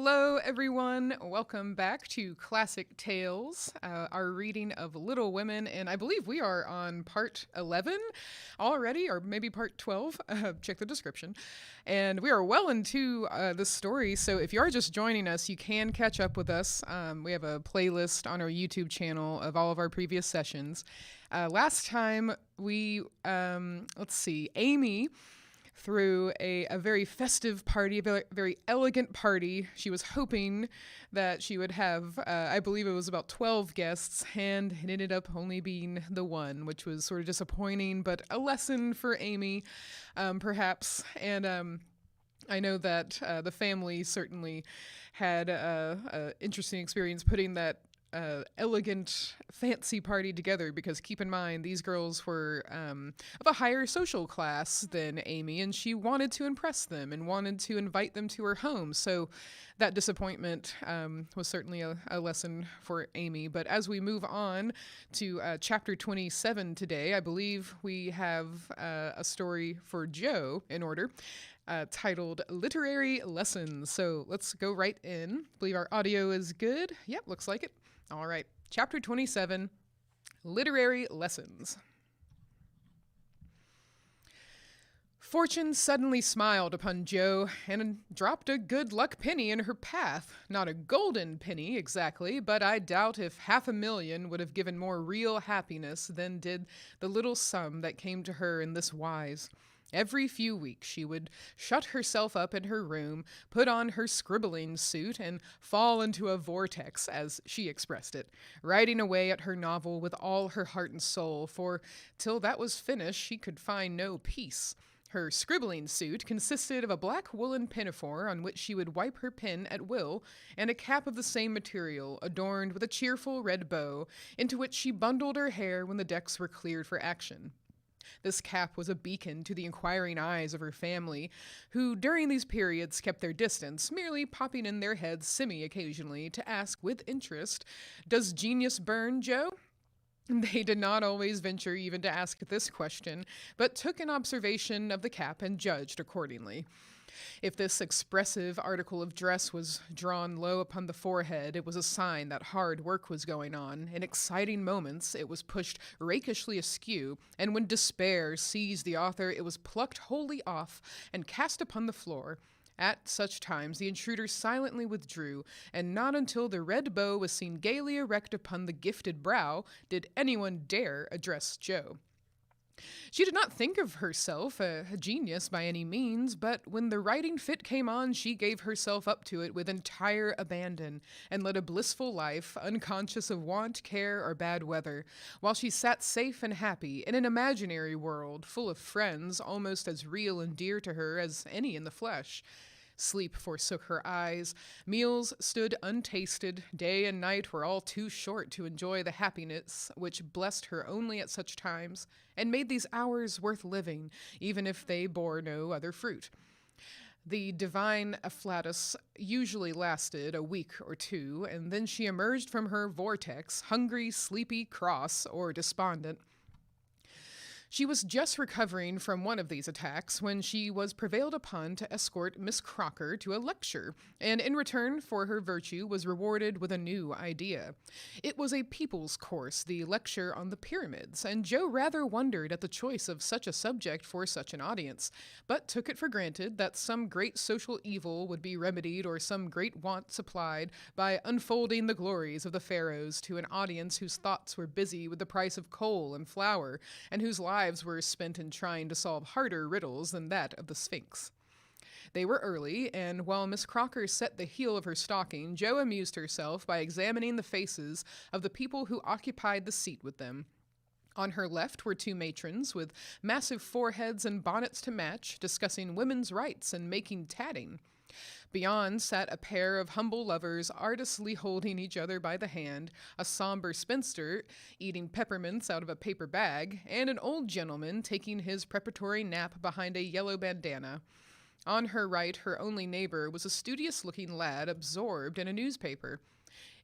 Hello, everyone. Welcome back to Classic Tales, our reading of Little Women, and I believe we are on part 11 already, or maybe part 12. Check the description. And we are well into this story, so if you are just joining us, you can catch up with us. We have a playlist on our YouTube channel of all of our previous sessions. Last time we, Amy through a very festive party, a very elegant party. She was hoping that she would have, I believe it was about 12 guests, and it ended up only being the one, which was sort of disappointing, but a lesson for Amy, perhaps. And I know that the family certainly had an interesting experience putting that elegant, fancy party together, because keep in mind, these girls were of a higher social class than Amy, and she wanted to impress them and wanted to invite them to her home. So that disappointment was certainly a lesson for Amy. But as we move on to chapter 27 today, I believe we have a story for Jo in order. Titled Literary Lessons. So let's go right in. I believe our audio is good. Yep, looks like it. All right, chapter 27, Literary Lessons. Fortune suddenly smiled upon Jo and dropped a good luck penny in her path. Not a golden penny exactly, but I doubt if 500,000 would have given more real happiness than did the little sum that came to her in this wise. Every few weeks she would shut herself up in her room, put on her scribbling suit, and fall into a vortex, as she expressed it, writing away at her novel with all her heart and soul, for till that was finished she could find no peace. Her scribbling suit consisted of a black woolen pinafore on which she would wipe her pen at will, and a cap of the same material, adorned with a cheerful red bow, into which she bundled her hair when the decks were cleared for action. This cap was a beacon to the inquiring eyes of her family, who during these periods kept their distance, merely popping in their heads semi-occasionally to ask with interest, "Does genius burn, Jo?" They did not always venture even to ask this question, but took an observation of the cap and judged accordingly. If this expressive article of dress was drawn low upon the forehead, it was a sign that hard work was going on. In exciting moments, it was pushed rakishly askew, and when despair seized the author, it was plucked wholly off and cast upon the floor. At such times, the intruder silently withdrew, and not until the red bow was seen gaily erect upon the gifted brow did anyone dare address Jo. She did not think of herself a genius by any means, but when the writing fit came on, she gave herself up to it with entire abandon, and led a blissful life, unconscious of want, care, or bad weather, while she sat safe and happy in an imaginary world full of friends almost as real and dear to her as any in the flesh. Sleep forsook her eyes. Meals stood untasted. Day and night were all too short to enjoy the happiness which blessed her only at such times, and made these hours worth living, even if they bore no other fruit. The divine afflatus usually lasted a week or two, and then she emerged from her vortex, hungry, sleepy, cross, or despondent. She was just recovering from one of these attacks when she was prevailed upon to escort Miss Crocker to a lecture, and in return for her virtue was rewarded with a new idea. It was a people's course, the lecture on the pyramids, and Jo rather wondered at the choice of such a subject for such an audience, but took it for granted that some great social evil would be remedied or some great want supplied by unfolding the glories of the pharaohs to an audience whose thoughts were busy with the price of coal and flour, and whose lives were spent in trying to solve harder riddles than that of the Sphinx. They were early, and while Miss Crocker set the heel of her stocking, Jo amused herself by examining the faces of the people who occupied the seat with them. On her left were two matrons with massive foreheads and bonnets to match, discussing women's rights and making tatting. Beyond sat a pair of humble lovers artistly holding each other by the hand, a somber spinster eating peppermints out of a paper bag, and an old gentleman taking his preparatory nap behind a yellow bandana. On her right, her only neighbor was a studious-looking lad absorbed in a newspaper.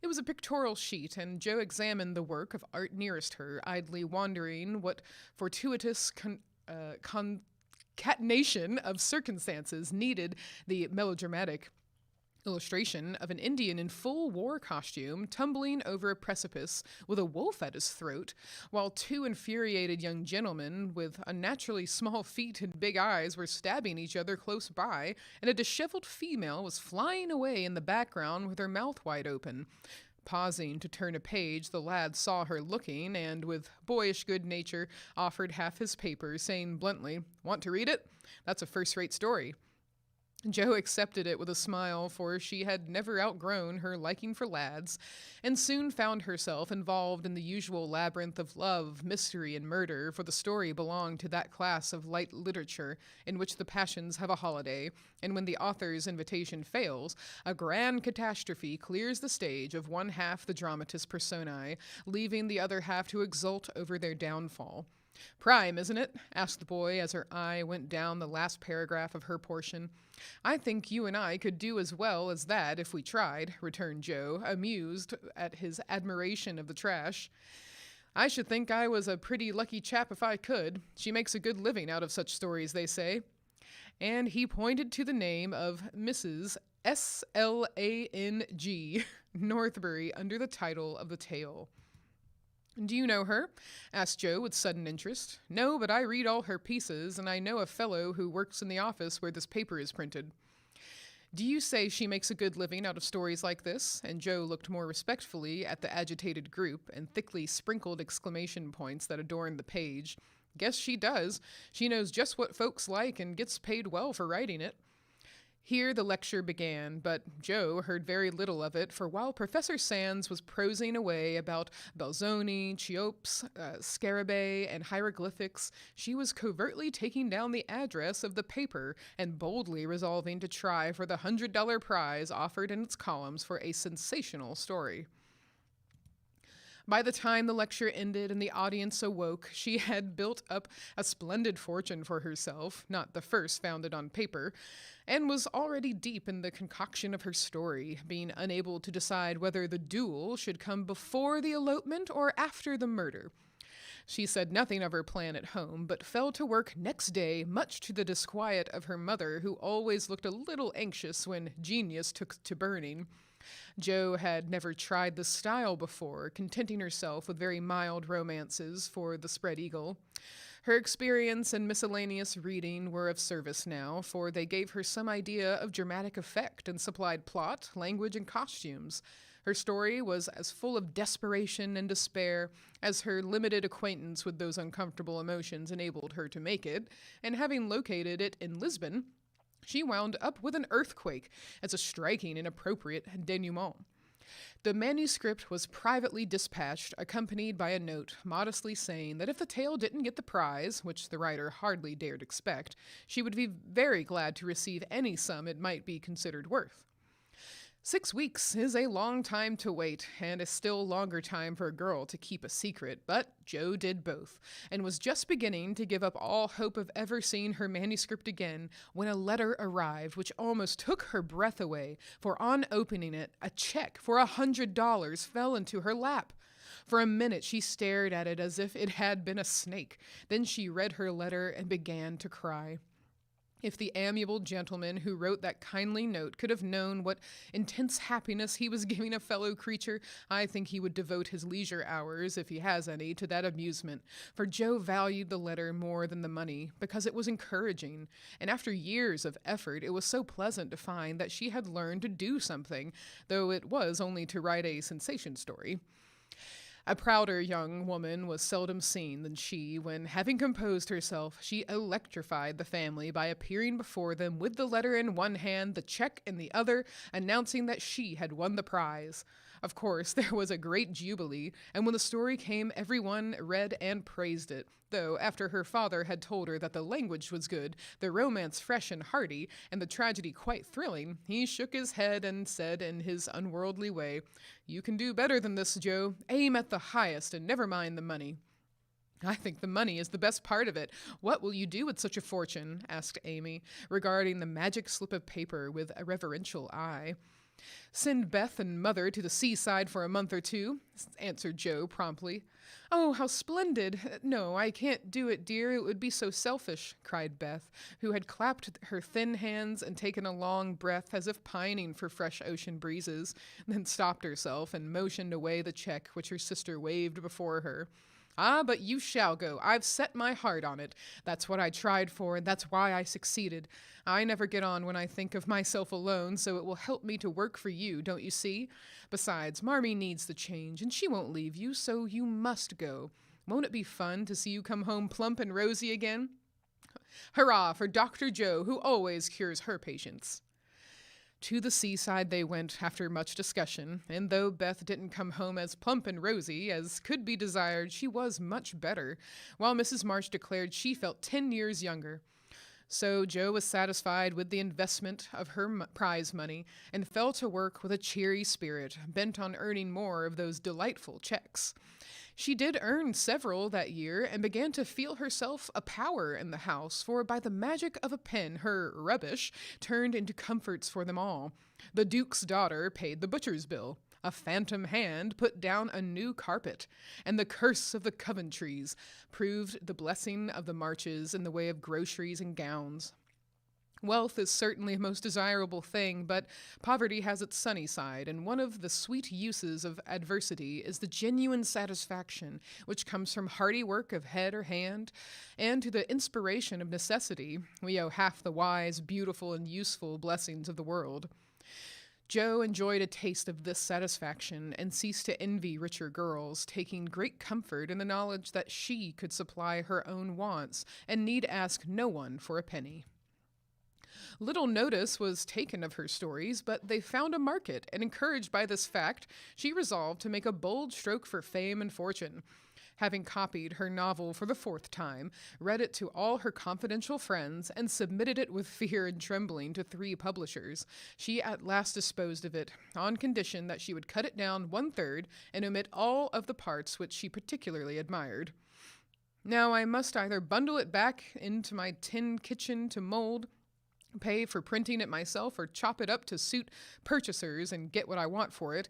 It was a pictorial sheet, and Jo examined the work of art nearest her, idly wondering what fortuitous concatenation of circumstances needed the melodramatic Illustration of an Indian in full war costume tumbling over a precipice with a wolf at his throat, while two infuriated young gentlemen with unnaturally small feet and big eyes were stabbing each other close by, and a disheveled female was flying away in the background with her mouth wide open. Pausing to turn a page, the lad saw her looking and, with boyish good nature, offered half his paper, saying bluntly, "Want to read it? That's a first-rate story." Jo accepted it with a smile, for she had never outgrown her liking for lads, and soon found herself involved in the usual labyrinth of love, mystery, and murder, for the story belonged to that class of light literature in which the passions have a holiday, and when the author's invitation fails, a grand catastrophe clears the stage of one half the dramatis personae, leaving the other half to exult over their downfall. "Prime, isn't it?" asked the boy as her eye went down the last paragraph of her portion. "I think you and I could do as well as that if we tried," returned Jo, amused at his admiration of the trash. "I should think I was a pretty lucky chap if I could. She makes a good living out of such stories, they say." And he pointed to the name of Mrs. Slang Northbury under the title of the tale. "Do you know her?" asked Jo with sudden interest. "No, but I read all her pieces, and I know a fellow who works in the office where this paper is printed." "Do you say she makes a good living out of stories like this?" And Jo looked more respectfully at the agitated group and thickly sprinkled exclamation points that adorned the page. "Guess she does. She knows just what folks like and gets paid well for writing it." Here the lecture began, but Jo heard very little of it, for while Professor Sands was prosing away about Belzoni, Cheops, Scarabei, and hieroglyphics, she was covertly taking down the address of the paper and boldly resolving to try for the $100 prize offered in its columns for a sensational story. By the time the lecture ended and the audience awoke, she had built up a splendid fortune for herself, not the first founded on paper, and was already deep in the concoction of her story, being unable to decide whether the duel should come before the elopement or after the murder. She said nothing of her plan at home, but fell to work next day, much to the disquiet of her mother, who always looked a little anxious when genius took to burning. Jo had never tried the style before, contenting herself with very mild romances for the Spread Eagle. Her experience and miscellaneous reading were of service now, for they gave her some idea of dramatic effect and supplied plot, language, and costumes. Her story was as full of desperation and despair as her limited acquaintance with those uncomfortable emotions enabled her to make it, and having located it in Lisbon, she wound up with an earthquake as a striking and appropriate denouement. The manuscript was privately dispatched, accompanied by a note modestly saying that if the tale didn't get the prize, which the writer hardly dared expect, she would be very glad to receive any sum it might be considered worth. 6 weeks is a long time to wait, and a still longer time for a girl to keep a secret, but Jo did both, and was just beginning to give up all hope of ever seeing her manuscript again when a letter arrived which almost took her breath away, for on opening it, a check for $100 fell into her lap. For a minute she stared at it as if it had been a snake. Then she read her letter and began to cry. If the amiable gentleman who wrote that kindly note could have known what intense happiness he was giving a fellow creature, I think he would devote his leisure hours, if he has any, to that amusement. For Jo valued the letter more than the money, because it was encouraging, and after years of effort it was so pleasant to find that she had learned to do something, though it was only to write a sensation story. A prouder young woman was seldom seen than she, when, having composed herself, she electrified the family by appearing before them with the letter in one hand, the check in the other, announcing that she had won the prize. Of course, there was a great jubilee, and when the story came, everyone read and praised it, though after her father had told her that the language was good, the romance fresh and hearty, and the tragedy quite thrilling, he shook his head and said in his unworldly way, "You can do better than this, Jo. Aim at the highest and never mind the money." "I think the money is the best part of it. What will you do with such a fortune?" asked Amy, regarding the magic slip of paper with a reverential eye. Send Beth and Mother to the seaside for a month or two, answered Joe promptly. Oh, how splendid! No, I can't do it, dear. It would be so selfish, cried Beth, who had clapped her thin hands and taken a long breath as if pining for fresh ocean breezes, then stopped herself and motioned away the check which her sister waved before her. Ah, but you shall go. I've set my heart on it. That's what I tried for, and that's why I succeeded. I never get on when I think of myself alone, so it will help me to work for you, don't you see? Besides, Marmee needs the change, and she won't leave you, so you must go. Won't it be fun to see you come home plump and rosy again? Hurrah for Dr. Joe, who always cures her patients. To the seaside they went after much discussion, and though Beth didn't come home as plump and rosy as could be desired, she was much better, while Mrs. March declared she felt 10 years younger. So Joe was satisfied with the investment of her prize money and fell to work with a cheery spirit, bent on earning more of those delightful checks. She did earn several that year and began to feel herself a power in the house, for by the magic of a pen her rubbish turned into comforts for them all. The Duke's daughter paid the butcher's bill. A phantom hand put down a new carpet, and the curse of the Coventrys proved the blessing of the Marches in the way of groceries and gowns. Wealth is certainly a most desirable thing, but poverty has its sunny side, and one of the sweet uses of adversity is the genuine satisfaction which comes from hearty work of head or hand, and to the inspiration of necessity we owe half the wise, beautiful, and useful blessings of the world. Joe enjoyed a taste of this satisfaction and ceased to envy richer girls, taking great comfort in the knowledge that she could supply her own wants and need ask no one for a penny. Little notice was taken of her stories, but they found a market, and encouraged by this fact, she resolved to make a bold stroke for fame and fortune. Having copied her novel for the 4th time, read it to all her confidential friends, and submitted it with fear and trembling to 3 publishers, she at last disposed of it, on condition that she would cut it down 1/3 and omit all of the parts which she particularly admired. Now I must either bundle it back into my tin kitchen to mold, pay for printing it myself, or chop it up to suit purchasers and get what I want for it.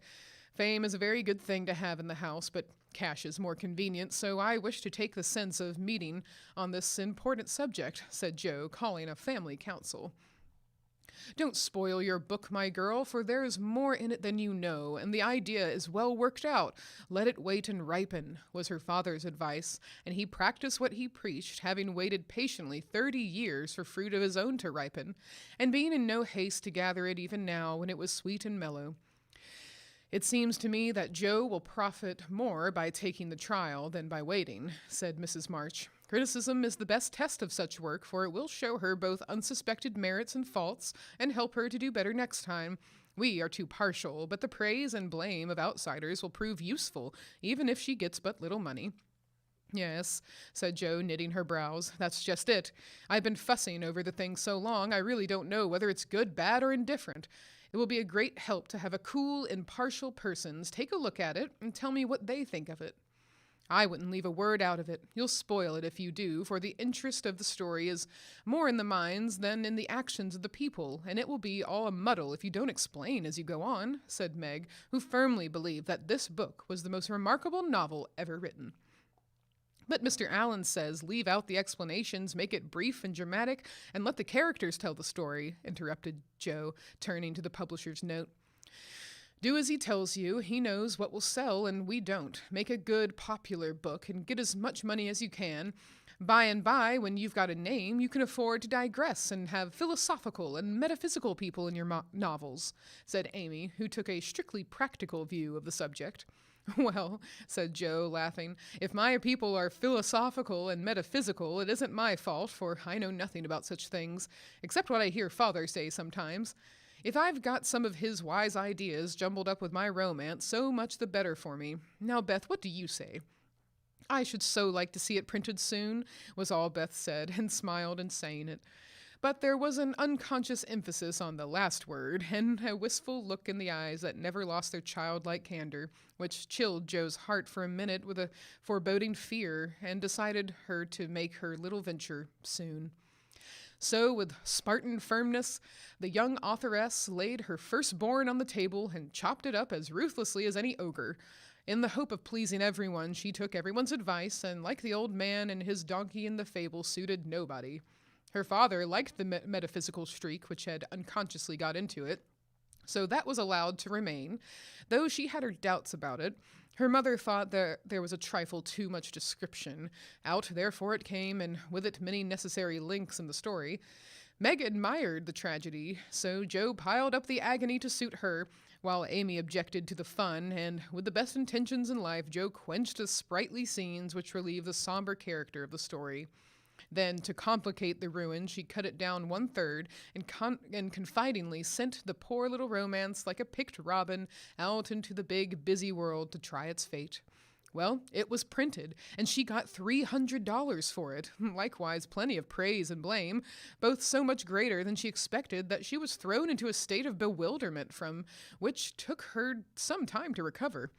Fame is a very good thing to have in the house, but cash is more convenient, so I wish to take the sense of meeting on this important subject, said Joe, calling a family council. Don't spoil your book, my girl, for there is more in it than you know, and the idea is well worked out. Let it wait and ripen, was her father's advice, and he practiced what he preached, having waited patiently 30 years for fruit of his own to ripen, and being in no haste to gather it even now when it was sweet and mellow. It seems to me that Joe will profit more by taking the trial than by waiting, said Mrs. March. Criticism is the best test of such work, for it will show her both unsuspected merits and faults, and help her to do better next time. We are too partial, but the praise and blame of outsiders will prove useful, even if she gets but little money. Yes, said Joe, knitting her brows. That's just it. I've been fussing over the thing so long, I really don't know whether it's good, bad, or indifferent. It will be a great help to have a cool, impartial persons take a look at it and tell me what they think of it. I wouldn't leave a word out of it. You'll spoil it if you do, for the interest of the story is more in the minds than in the actions of the people, and it will be all a muddle if you don't explain as you go on, said Meg, who firmly believed that this book was the most remarkable novel ever written. But Mr. Allen says leave out the explanations, make it brief and dramatic, and let the characters tell the story, interrupted Joe, turning to the publisher's note. Do as he tells you. He knows what will sell, and we don't. Make a good, popular book, and get as much money as you can. By and by, when you've got a name, you can afford to digress and have philosophical and metaphysical people in your novels, said Amy, who took a strictly practical view of the subject. Well, said Joe, laughing, if my people are philosophical and metaphysical, it isn't my fault, for I know nothing about such things, except what I hear father say sometimes. If I've got some of his wise ideas jumbled up with my romance, so much the better for me. Now, Beth, what do you say? I should so like to see it printed soon, was all Beth said, and smiled in saying it. But there was an unconscious emphasis on the last word, and a wistful look in the eyes that never lost their childlike candor, which chilled Joe's heart for a minute with a foreboding fear, and decided her to make her little venture soon. So, with Spartan firmness, the young authoress laid her firstborn on the table and chopped it up as ruthlessly as any ogre. In the hope of pleasing everyone, she took everyone's advice, and like the old man and his donkey in the fable, suited nobody. Her father liked the metaphysical streak which had unconsciously got into it, so that was allowed to remain, though she had her doubts about it. Her mother thought that there was a trifle too much description. Out, therefore, it came, and with it many necessary links in the story. Meg admired the tragedy, so Jo piled up the agony to suit her, while Amy objected to the fun, and with the best intentions in life, Jo quenched the sprightly scenes which relieve the somber character of the story. Then, to complicate the ruin, she cut it down 1/3 and confidingly sent the poor little romance like a picked robin out into the big, busy world to try its fate. Well, it was printed, and she got $300 for it. Likewise, plenty of praise and blame, both so much greater than she expected that she was thrown into a state of bewilderment from which took her some time to recover.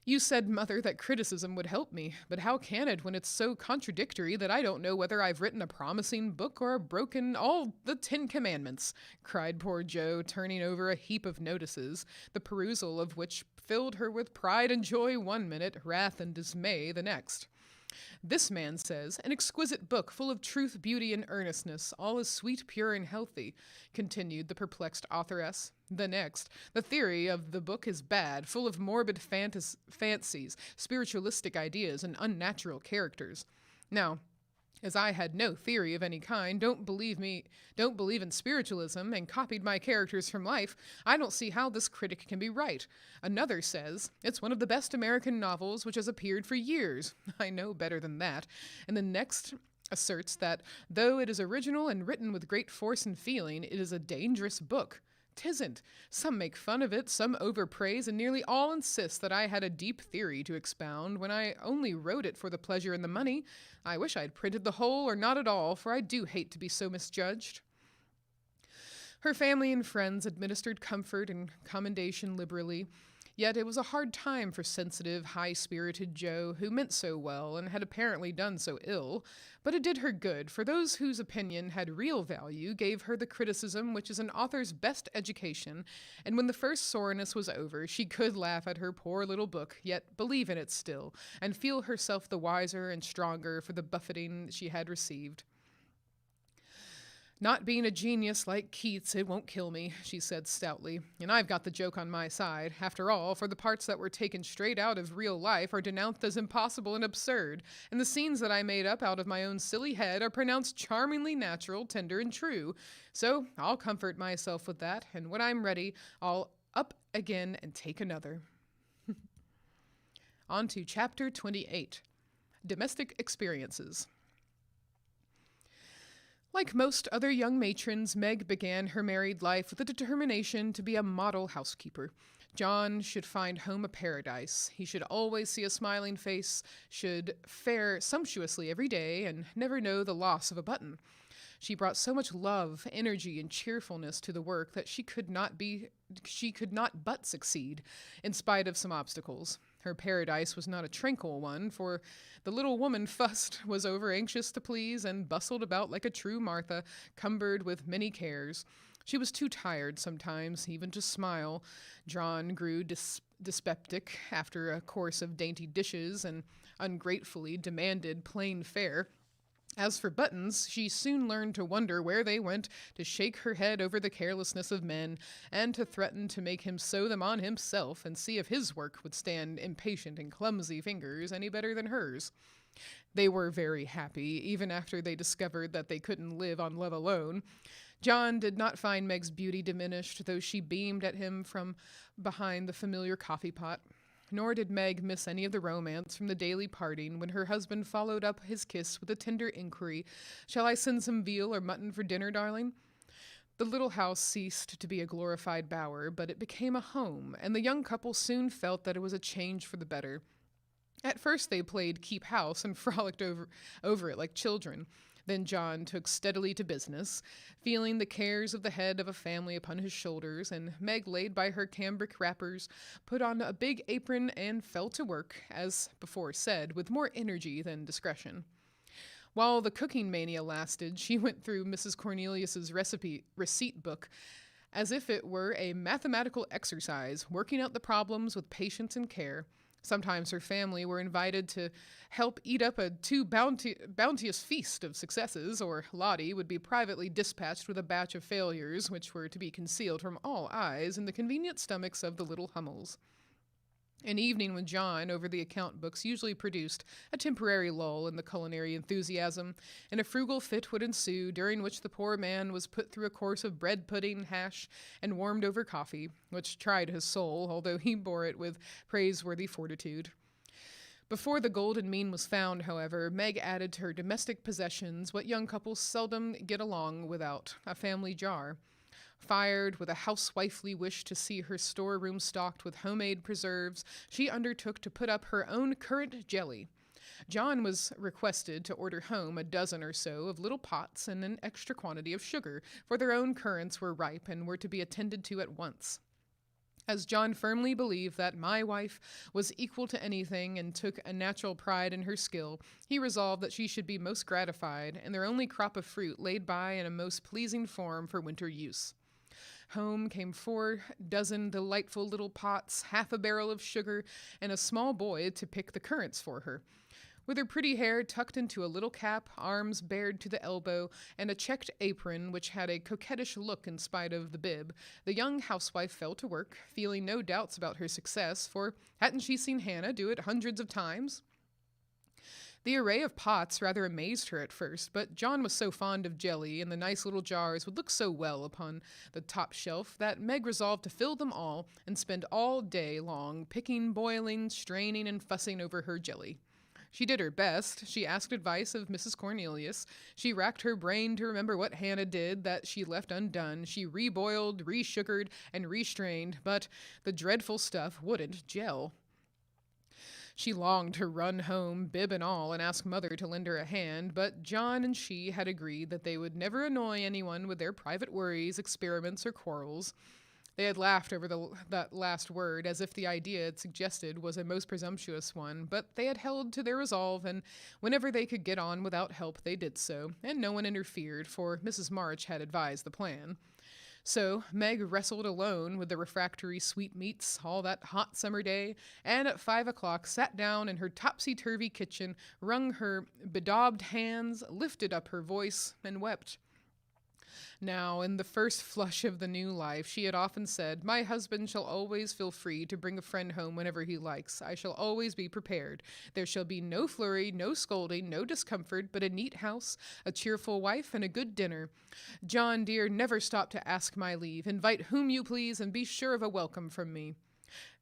You said, Mother, that criticism would help me, but how can it when it's so contradictory that I don't know whether I've written a promising book or broken all the 10 Commandments? Cried poor Jo, turning over a heap of notices, the perusal of which filled her with pride and joy one minute, wrath and dismay the next. This man says, an exquisite book full of truth, beauty, and earnestness, all is sweet, pure, and healthy, continued the perplexed authoress. The next, the theory of the book is bad, full of morbid fancies, spiritualistic ideas, and unnatural characters. Now, as I had no theory of any kind, don't believe in spiritualism, and copied my characters from life, I don't see how this critic can be right. Another says, it's one of the best American novels which has appeared for years. I know better than that. And the next asserts that, though it is original and written with great force and feeling, it is a dangerous book. 'Tisn't. Some make fun of it, some overpraise, and nearly all insist that I had a deep theory to expound when I only wrote it for the pleasure and the money. I wish I'd printed the whole or not at all, for I do hate to be so misjudged. Her family and friends administered comfort and commendation liberally, yet it was a hard time for sensitive, high-spirited Jo, who meant so well and had apparently done so ill, but it did her good, for those whose opinion had real value gave her the criticism which is an author's best education, and when the first soreness was over, she could laugh at her poor little book, yet believe in it still, and feel herself the wiser and stronger for the buffeting she had received. Not being a genius like Keats, it won't kill me, she said stoutly, and I've got the joke on my side. After all, for the parts that were taken straight out of real life are denounced as impossible and absurd, and the scenes that I made up out of my own silly head are pronounced charmingly natural, tender, and true. So I'll comfort myself with that, and when I'm ready, I'll up again and take another. On to Chapter 28, Domestic Experiences. Like most other young matrons, Meg began her married life with a determination to be a model housekeeper. John should find home a paradise. He should always see a smiling face, should fare sumptuously every day, and never know the loss of a button. She brought so much love, energy, and cheerfulness to the work that she could not but succeed, in spite of some obstacles. Her paradise was not a tranquil one, for the little woman fussed, was over-anxious to please, and bustled about like a true Martha, cumbered with many cares. She was too tired sometimes even to smile. John grew dyspeptic after a course of dainty dishes, and ungratefully demanded plain fare. As for buttons, she soon learned to wonder where they went, to shake her head over the carelessness of men, and to threaten to make him sew them on himself and see if his work would stand impatient and clumsy fingers any better than hers. They were very happy, even after they discovered that they couldn't live on love alone. John did not find Meg's beauty diminished, though she beamed at him from behind the familiar coffee pot. Nor did Meg miss any of the romance from the daily parting when her husband followed up his kiss with a tender inquiry, "Shall I send some veal or mutton for dinner, darling?" The little house ceased to be a glorified bower, but it became a home, and the young couple soon felt that it was a change for the better. At first they played keep house and frolicked over it like children. Then John took steadily to business, feeling the cares of the head of a family upon his shoulders, and Meg laid by her cambric wrappers, put on a big apron, and fell to work, as before said, with more energy than discretion. While the cooking mania lasted, she went through Mrs. Cornelius's receipt book as if it were a mathematical exercise, working out the problems with patience and care. Sometimes her family were invited to help eat up a bounteous feast of successes, or Lottie would be privately dispatched with a batch of failures, which were to be concealed from all eyes in the convenient stomachs of the little Hummels. An evening with John over the account books usually produced a temporary lull in the culinary enthusiasm, and a frugal fit would ensue, during which the poor man was put through a course of bread pudding, hash, and warmed over coffee, which tried his soul, although he bore it with praiseworthy fortitude. Before the golden mean was found, however, Meg added to her domestic possessions what young couples seldom get along without, a family jar. Fired with a housewifely wish to see her storeroom stocked with homemade preserves, she undertook to put up her own currant jelly. John was requested to order home a dozen or so of little pots and an extra quantity of sugar, for their own currants were ripe and were to be attended to at once. As John firmly believed that my wife was equal to anything and took a natural pride in her skill, he resolved that she should be most gratified, and their only crop of fruit laid by in a most pleasing form for winter use. Home came 4 dozen delightful little pots, half a barrel of sugar, and a small boy to pick the currants for her. With her pretty hair tucked into a little cap, arms bared to the elbow, and a checked apron which had a coquettish look in spite of the bib, the young housewife fell to work, feeling no doubts about her success, for hadn't she seen Hannah do it hundreds of times? The array of pots rather amazed her at first, but John was so fond of jelly, and the nice little jars would look so well upon the top shelf, that Meg resolved to fill them all and spend all day long picking, boiling, straining, and fussing over her jelly. She did her best. She asked advice of Mrs. Cornelius. She racked her brain to remember what Hannah did that she left undone. She reboiled, resugared, and restrained, but the dreadful stuff wouldn't gel. She longed to run home, bib and all, and ask Mother to lend her a hand, but John and she had agreed that they would never annoy anyone with their private worries, experiments, or quarrels. They had laughed over that last word, as if the idea it suggested was a most presumptuous one, but they had held to their resolve, and whenever they could get on without help, they did so, and no one interfered, for Mrs. March had advised the plan. So Meg wrestled alone with the refractory sweetmeats all that hot summer day, and at 5 o'clock sat down in her topsy-turvy kitchen, wrung her bedaubed hands, lifted up her voice, and wept. Now, in the first flush of the new life, she had often said, "My husband shall always feel free to bring a friend home whenever he likes. I shall always be prepared. There shall be no flurry, no scolding, no discomfort, but a neat house, a cheerful wife, and a good dinner. John, dear, never stop to ask my leave. Invite whom you please, and be sure of a welcome from me."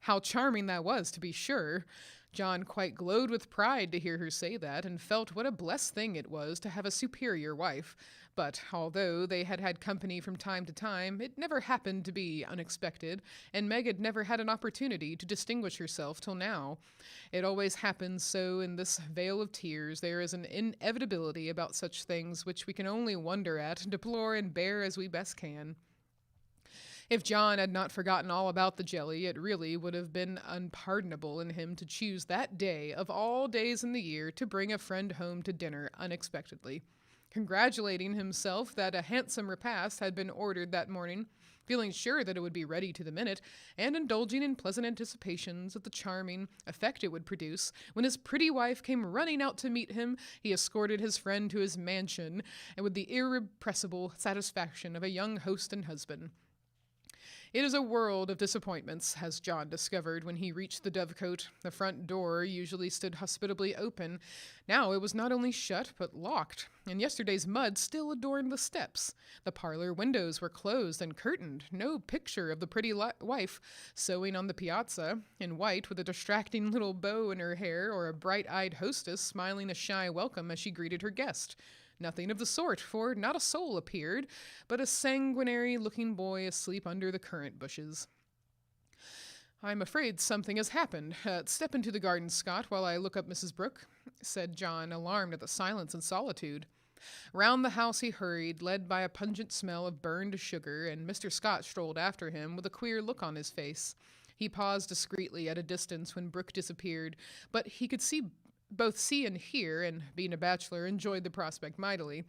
How charming that was, to be sure! John quite glowed with pride to hear her say that, and felt what a blessed thing it was to have a superior wife. But although they had had company from time to time, it never happened to be unexpected, and Meg had never had an opportunity to distinguish herself till now. It always happens so in this vale of tears. There is an inevitability about such things which we can only wonder at, deplore, and bear as we best can. If John had not forgotten all about the jelly, it really would have been unpardonable in him to choose that day, of all days in the year, to bring a friend home to dinner unexpectedly. Congratulating himself that a handsome repast had been ordered that morning, feeling sure that it would be ready to the minute, and indulging in pleasant anticipations of the charming effect it would produce, when his pretty wife came running out to meet him, he escorted his friend to his mansion, and with the irrepressible satisfaction of a young host and husband. It is a world of disappointments, as John discovered when he reached the Dovecote. The front door usually stood hospitably open. Now it was not only shut, but locked, and yesterday's mud still adorned the steps. The parlor windows were closed and curtained. No picture of the pretty wife sewing on the piazza, in white with a distracting little bow in her hair, or a bright-eyed hostess smiling a shy welcome as she greeted her guest. Nothing of the sort, for not a soul appeared, but a sanguinary-looking boy asleep under the currant bushes. "I'm afraid something has happened. Step into the garden, Scott, while I look up Mrs. Brooke," said John, alarmed at the silence and solitude. Round the house he hurried, led by a pungent smell of burned sugar, and Mr. Scott strolled after him with a queer look on his face. He paused discreetly at a distance when Brooke disappeared, but he could see both see and hear, and being a bachelor, enjoyed the prospect mightily.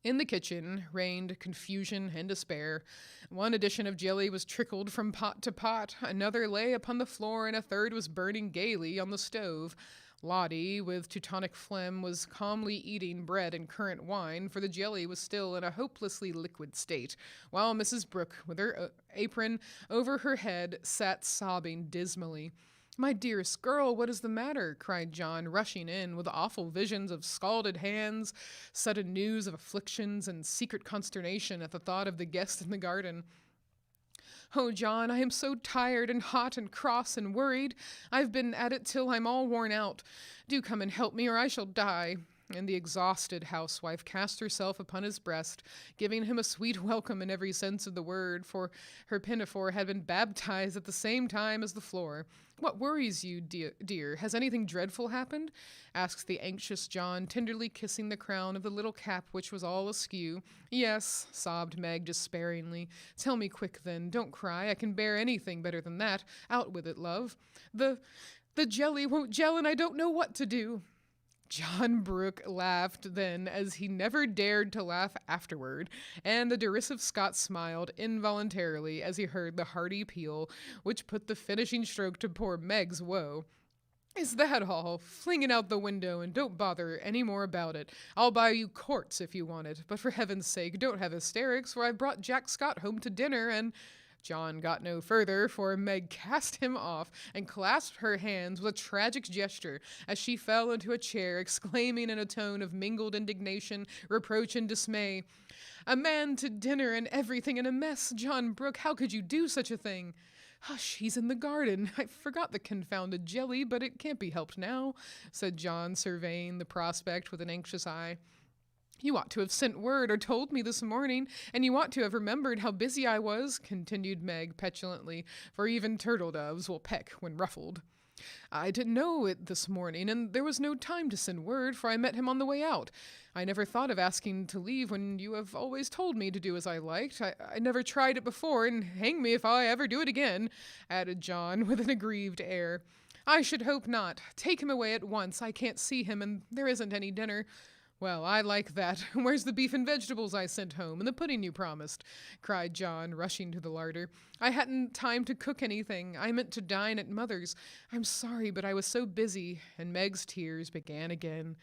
In the kitchen reigned confusion and despair. One edition of jelly was trickled from pot to pot, another lay upon the floor, and a third was burning gaily on the stove. Lottie, with Teutonic phlegm, was calmly eating bread and currant wine, for the jelly was still in a hopelessly liquid state, while Mrs. Brooke, with her apron over her head, sat sobbing dismally. "My dearest girl, what is the matter?" cried John, rushing in with awful visions of scalded hands, sudden news of afflictions, and secret consternation at the thought of the guest in the garden. "Oh, John, I am so tired and hot and cross and worried. I've been at it till I'm all worn out. Do come and help me, or I shall die." And the exhausted housewife cast herself upon his breast, giving him a sweet welcome in every sense of the word, for her pinafore had been baptized at the same time as the floor. "What worries you, dear? Has anything dreadful happened?" asked the anxious John, tenderly kissing the crown of the little cap, which was all askew. "Yes," sobbed Meg despairingly. "Tell me quick, then. Don't cry. I can bear anything better than that. Out with it, love. The jelly won't gel, and I don't know what to do." John Brooke laughed then as he never dared to laugh afterward, and the derisive Scot smiled involuntarily as he heard the hearty peal, which put the finishing stroke to poor Meg's woe. "Is that all? Fling it out the window and don't bother any more about it. I'll buy you quarts if you want it, but for heaven's sake don't have hysterics, for I've brought Jack Scott home to dinner and—" John got no further, for Meg cast him off and clasped her hands with a tragic gesture as she fell into a chair, exclaiming in a tone of mingled indignation, reproach, and dismay, "A man to dinner and everything in a mess! John Brooke, how could you do such a thing?" "Hush, he's in the garden. I forgot the confounded jelly, but it can't be helped now," said John, surveying the prospect with an anxious eye. "You ought to have sent word or told me this morning, and you ought to have remembered how busy I was," continued Meg petulantly, for even turtle doves will peck when ruffled. "I didn't know it this morning, and there was no time to send word, for I met him on the way out. I never thought of asking to leave when you have always told me to do as I liked. I never tried it before, and hang me if I ever do it again," added John with an aggrieved air. "I should hope not. Take him away at once. I can't see him, and there isn't any dinner." "Well, I like that. Where's the beef and vegetables I sent home, and the pudding you promised?" cried John, rushing to the larder. "I hadn't time to cook anything. I meant to dine at Mother's. I'm sorry, but I was so busy," and Meg's tears began again.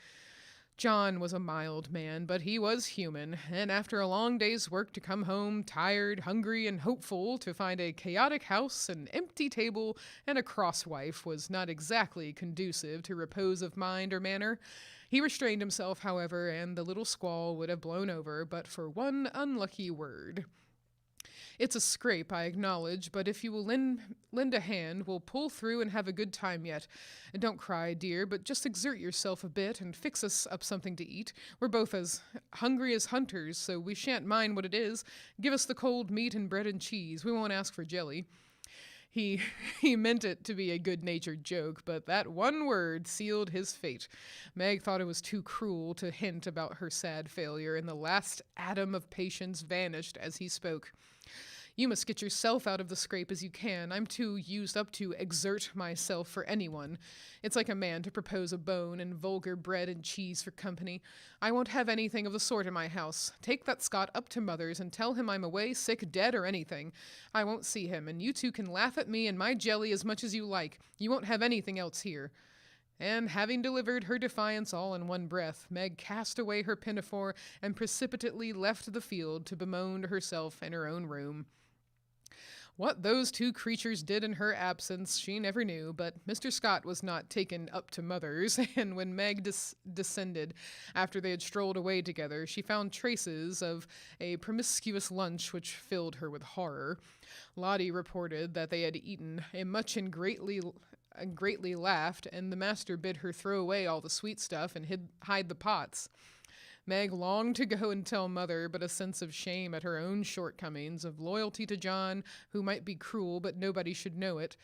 John was a mild man, but he was human, and after a long day's work to come home tired, hungry, and hopeful, to find a chaotic house, an empty table, and a cross wife was not exactly conducive to repose of mind or manner. He restrained himself, however, and the little squall would have blown over but for one unlucky word. "It's a scrape, I acknowledge, but if you will lend a hand, we'll pull through and have a good time yet. Don't cry, dear, but just exert yourself a bit and fix us up something to eat. We're both as hungry as hunters, so we shan't mind what it is. Give us the cold meat and bread and cheese. We won't ask for jelly." He meant it to be a good-natured joke, but that one word sealed his fate. Meg thought it was too cruel to hint about her sad failure, and the last atom of patience vanished as he spoke. "You must get yourself out of the scrape as you can. I'm too used up to exert myself for anyone. It's like a man to propose a bone and vulgar bread and cheese for company. I won't have anything of the sort in my house. Take that Scot up to Mother's and tell him I'm away, sick, dead, or anything. I won't see him, and you two can laugh at me and my jelly as much as you like. You won't have anything else here." And having delivered her defiance all in one breath, Meg cast away her pinafore and precipitately left the field to bemoan herself in her own room. What those two creatures did in her absence she never knew, but Mr. Scott was not taken up to Mother's, and when Meg descended after they had strolled away together, she found traces of a promiscuous lunch which filled her with horror. Lottie reported that they had eaten much and greatly laughed, and the master bid her throw away all the sweet stuff and hide the pots. Meg longed to go and tell Mother, but a sense of shame at her own shortcomings, of loyalty to John, who might be cruel but nobody should know it,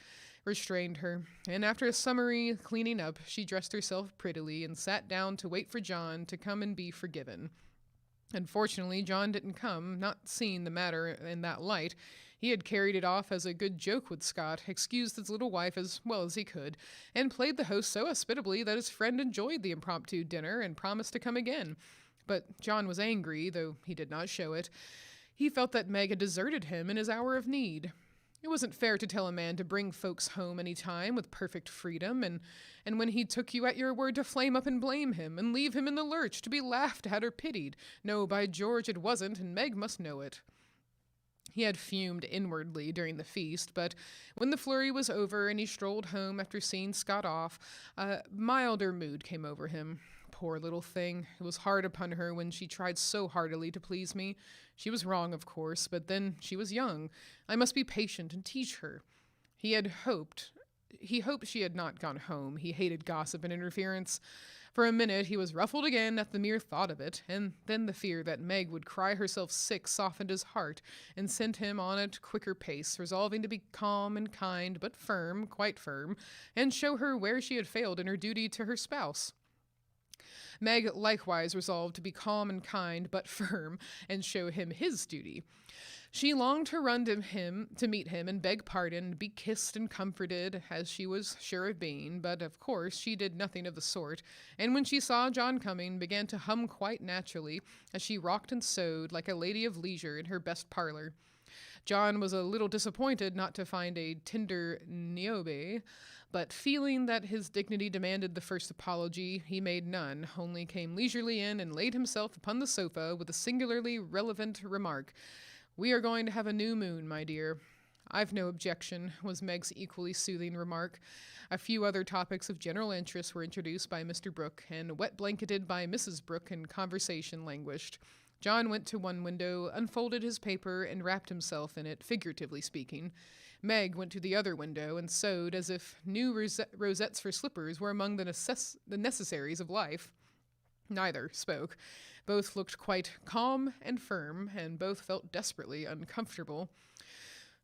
restrained her, and after a summary cleaning up, she dressed herself prettily and sat down to wait for John to come and be forgiven. Unfortunately, John didn't come, not seeing the matter in that light. He had carried it off as a good joke with Scott, excused his little wife as well as he could, and played the host so hospitably that his friend enjoyed the impromptu dinner and promised to come again. But John was angry, though he did not show it. He felt that Meg had deserted him in his hour of need. It wasn't fair to tell a man to bring folks home any time with perfect freedom, and when he took you at your word to flame up and blame him, and leave him in the lurch to be laughed at or pitied. No, by George, it wasn't, and Meg must know it. He had fumed inwardly during the feast, but when the flurry was over and he strolled home after seeing Scott off, a milder mood came over him. Poor little thing. It was hard upon her when she tried so heartily to please me. She was wrong, of course, but then she was young. I must be patient and teach her. He hoped she had not gone home. He hated gossip and interference. For a minute he was ruffled again at the mere thought of it, and then the fear that Meg would cry herself sick softened his heart and sent him on at quicker pace, resolving to be calm and kind, but firm, quite firm, and show her where she had failed in her duty to her spouse. Meg likewise resolved to be calm and kind, but firm, and show him his duty. She longed to run to meet him and beg pardon, be kissed and comforted, as she was sure of being, but of course she did nothing of the sort, and when she saw John coming, began to hum quite naturally, as she rocked and sewed like a lady of leisure in her best parlor. John was a little disappointed not to find a tender Niobe, but feeling that his dignity demanded the first apology, he made none, only came leisurely in and laid himself upon the sofa with a singularly relevant remark. "We are going to have a new moon, my dear." "I've no objection," was Meg's equally soothing remark. A few other topics of general interest were introduced by Mr. Brooke, and wet-blanketed by Mrs. Brooke, and conversation languished. John went to one window, unfolded his paper, and wrapped himself in it, figuratively speaking. Meg went to the other window and sewed as if new rosettes for slippers were among the necessaries of life. Neither spoke. Both looked quite calm and firm, and both felt desperately uncomfortable.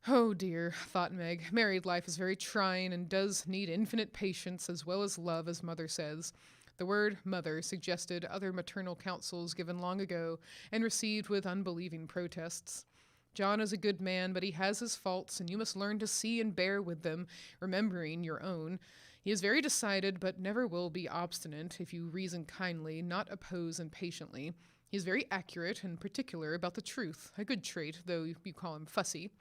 "Oh dear," thought Meg, "married life is very trying and does need infinite patience as well as love, as mother says." The word mother suggested other maternal counsels given long ago and received with unbelieving protests. John is a good man, but he has his faults, and you must learn to see and bear with them, remembering your own. He is very decided, but never will be obstinate if you reason kindly, not oppose impatiently. He is very accurate and particular about the truth, a good trait, though you call him fussy.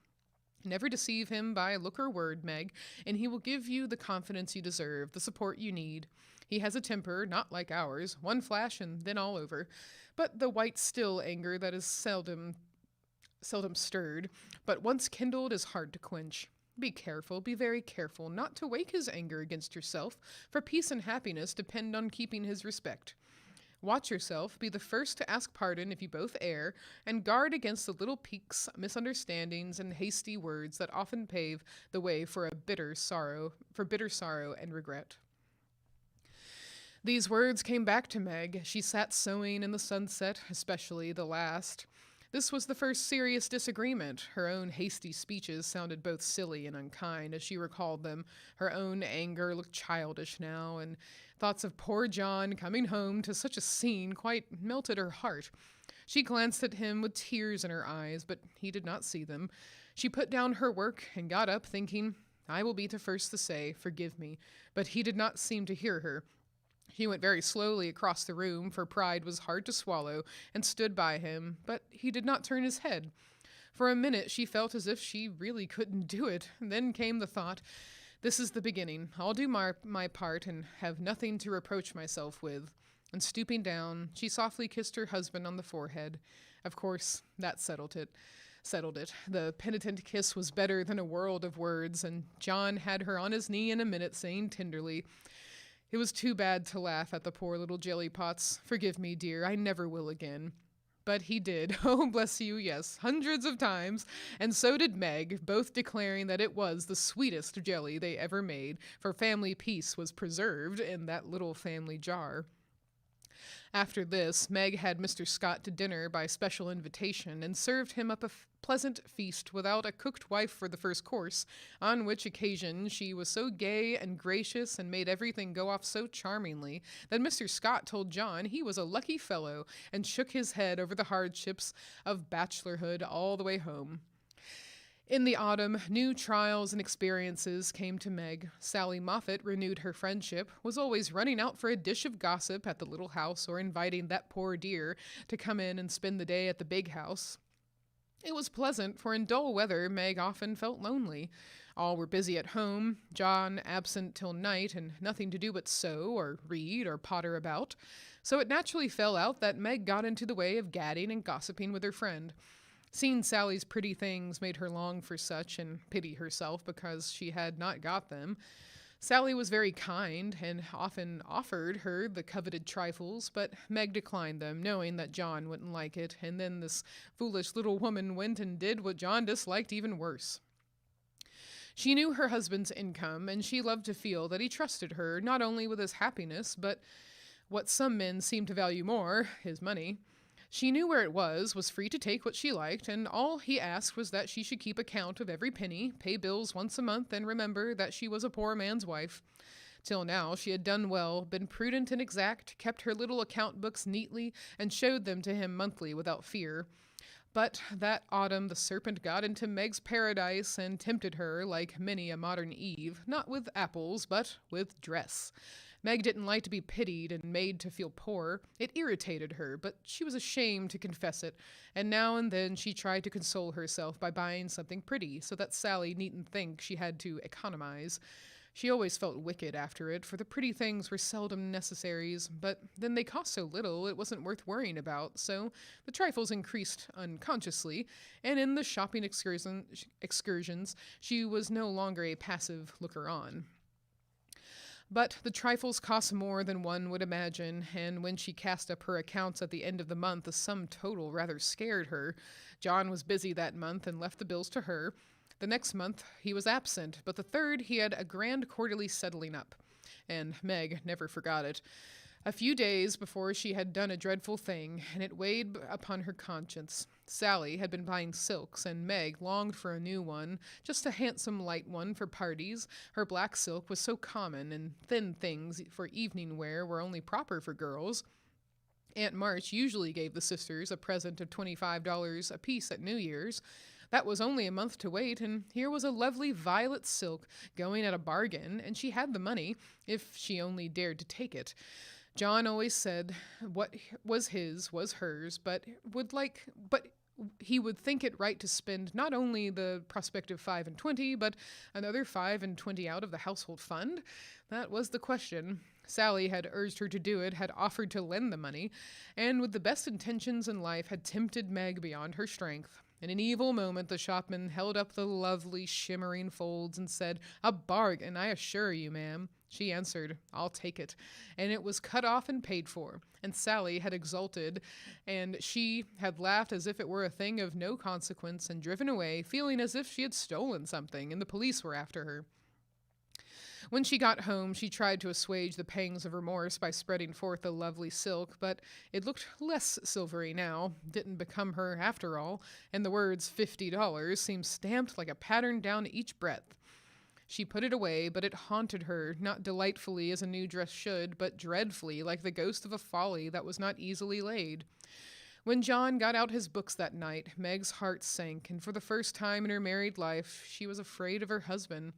Never deceive him by look or word, Meg, and he will give you the confidence you deserve, the support you need. He has a temper, not like ours, one flash and then all over, but the white still anger that is seldom stirred, but once kindled is hard to quench. Be careful, be very careful, not to wake his anger against yourself, for peace and happiness depend on keeping his respect. Watch yourself, be the first to ask pardon if you both err, and guard against the little piques, misunderstandings, and hasty words that often pave the way for bitter sorrow and regret. These words came back to Meg. She sat sewing in the sunset, especially the last. This was the first serious disagreement. Her own hasty speeches sounded both silly and unkind as she recalled them. Her own anger looked childish now, and thoughts of poor John coming home to such a scene quite melted her heart. She glanced at him with tears in her eyes, but he did not see them. She put down her work and got up, thinking, "I will be the first to say, 'Forgive me,' but he did not seem to hear her. He went very slowly across the room, for pride was hard to swallow, and stood by him, but he did not turn his head. For a minute she felt as if she really couldn't do it. Then came the thought, "This is the beginning. I'll do my part and have nothing to reproach myself with." And stooping down, she softly kissed her husband on the forehead. Of course, that settled it. The penitent kiss was better than a world of words, and John had her on his knee in a minute, saying tenderly, "It was too bad to laugh at the poor little jelly-pots. Forgive me, dear, I never will again." But he did. Oh, bless you, yes, hundreds of times, and so did Meg, both declaring that it was the sweetest jelly they ever made, for family peace was preserved in that little family jar. After this, Meg had Mr. Scott to dinner by special invitation and served him up a pleasant feast without a cooked wife for the first course, on which occasion she was so gay and gracious and made everything go off so charmingly that Mr. Scott told John he was a lucky fellow and shook his head over the hardships of bachelorhood all the way home. In the autumn, new trials and experiences came to Meg. Sally Moffat renewed her friendship, was always running out for a dish of gossip at the little house or inviting that poor dear to come in and spend the day at the big house. It was pleasant, for in dull weather Meg often felt lonely. All were busy at home, John absent till night, and nothing to do but sew or read or potter about. So it naturally fell out that Meg got into the way of gadding and gossiping with her friend. Seeing Sally's pretty things made her long for such, and pity herself because she had not got them. Sally was very kind, and often offered her the coveted trifles, but Meg declined them, knowing that John wouldn't like it, and then this foolish little woman went and did what John disliked even worse. She knew her husband's income, and she loved to feel that he trusted her, not only with his happiness, but what some men seem to value more, his money. She knew where it was free to take what she liked, and all he asked was that she should keep account of every penny, pay bills once a month, and remember that she was a poor man's wife. Till now she had done well, been prudent and exact, kept her little account books neatly, and showed them to him monthly without fear. But that autumn the serpent got into Meg's paradise and tempted her, like many a modern Eve, not with apples, but with dress. Meg didn't like to be pitied and made to feel poor. It irritated her, but she was ashamed to confess it, and now and then she tried to console herself by buying something pretty, so that Sally needn't think she had to economize. She always felt wicked after it, for the pretty things were seldom necessaries, but then they cost so little it wasn't worth worrying about, so the trifles increased unconsciously, and in the shopping excursions she was no longer a passive looker-on. But the trifles cost more than one would imagine, and when she cast up her accounts at the end of the month, the sum total rather scared her. John was busy that month and left the bills to her. The next month he was absent, but the third he had a grand quarterly settling up, and Meg never forgot it. A few days before she had done a dreadful thing, and it weighed upon her conscience. Sally had been buying silks, and Meg longed for a new one, just a handsome light one for parties. Her black silk was so common, and thin things for evening wear were only proper for girls. Aunt March usually gave the sisters a present of $25 apiece at New Year's. That was only a month to wait, and here was a lovely violet silk going at a bargain, and she had the money, if she only dared to take it. John always said what was his was hers, but he would think it right to spend not only the prospective 5 and 20, but another 5 and 20 out of the household fund. That was the question. Sally had urged her to do it, had offered to lend the money, and with the best intentions in life had tempted Meg beyond her strength. In an evil moment the shopman held up the lovely shimmering folds and said, "A bargain, I assure you, ma'am." She answered, "I'll take it," and it was cut off and paid for, and Sally had exulted, and she had laughed as if it were a thing of no consequence, and driven away, feeling as if she had stolen something, and the police were after her. When she got home, she tried to assuage the pangs of remorse by spreading forth the lovely silk, but it looked less silvery now, didn't become her after all, and the words $50 seemed stamped like a pattern down each breadth. She put it away, but it haunted her, not delightfully as a new dress should, but dreadfully, like the ghost of a folly that was not easily laid. When John got out his books that night, Meg's heart sank, and for the first time in her married life, she was afraid of her husband.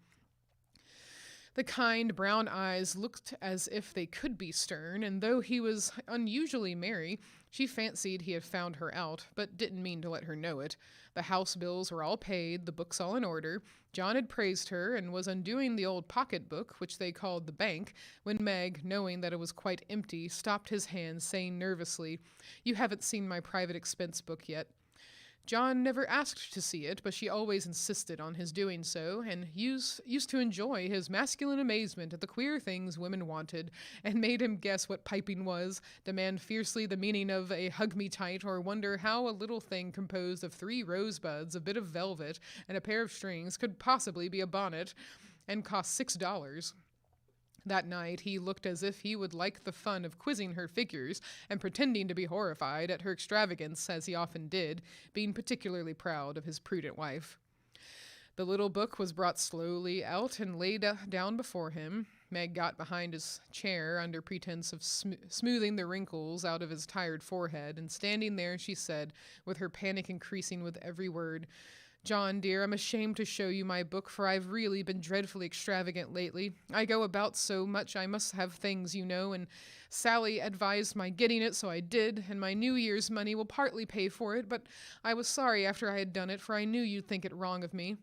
The kind brown eyes looked as if they could be stern, and though he was unusually merry, she fancied he had found her out, but didn't mean to let her know it. The house bills were all paid, the books all in order. John had praised her, and was undoing the old pocket-book, which they called the bank, when Meg, knowing that it was quite empty, stopped his hand, saying nervously, "You haven't seen my private expense book yet." John never asked to see it, but she always insisted on his doing so, and used to enjoy his masculine amazement at the queer things women wanted, and made him guess what piping was, demand fiercely the meaning of a hug-me-tight, or wonder how a little thing composed of 3 rosebuds, a bit of velvet, and a pair of strings could possibly be a bonnet, and cost $6. That night he looked as if he would like the fun of quizzing her figures and pretending to be horrified at her extravagance, as he often did, being particularly proud of his prudent wife. The little book was brought slowly out and laid down before him. Meg got behind his chair under pretense of smoothing the wrinkles out of his tired forehead, and standing there she said, with her panic increasing with every word, "John, dear, I'm ashamed to show you my book, for I've really been dreadfully extravagant lately. I go about so much I must have things, you know, and Sally advised my getting it, so I did, and my New Year's money will partly pay for it, but I was sorry after I had done it, for I knew you'd think it wrong of me."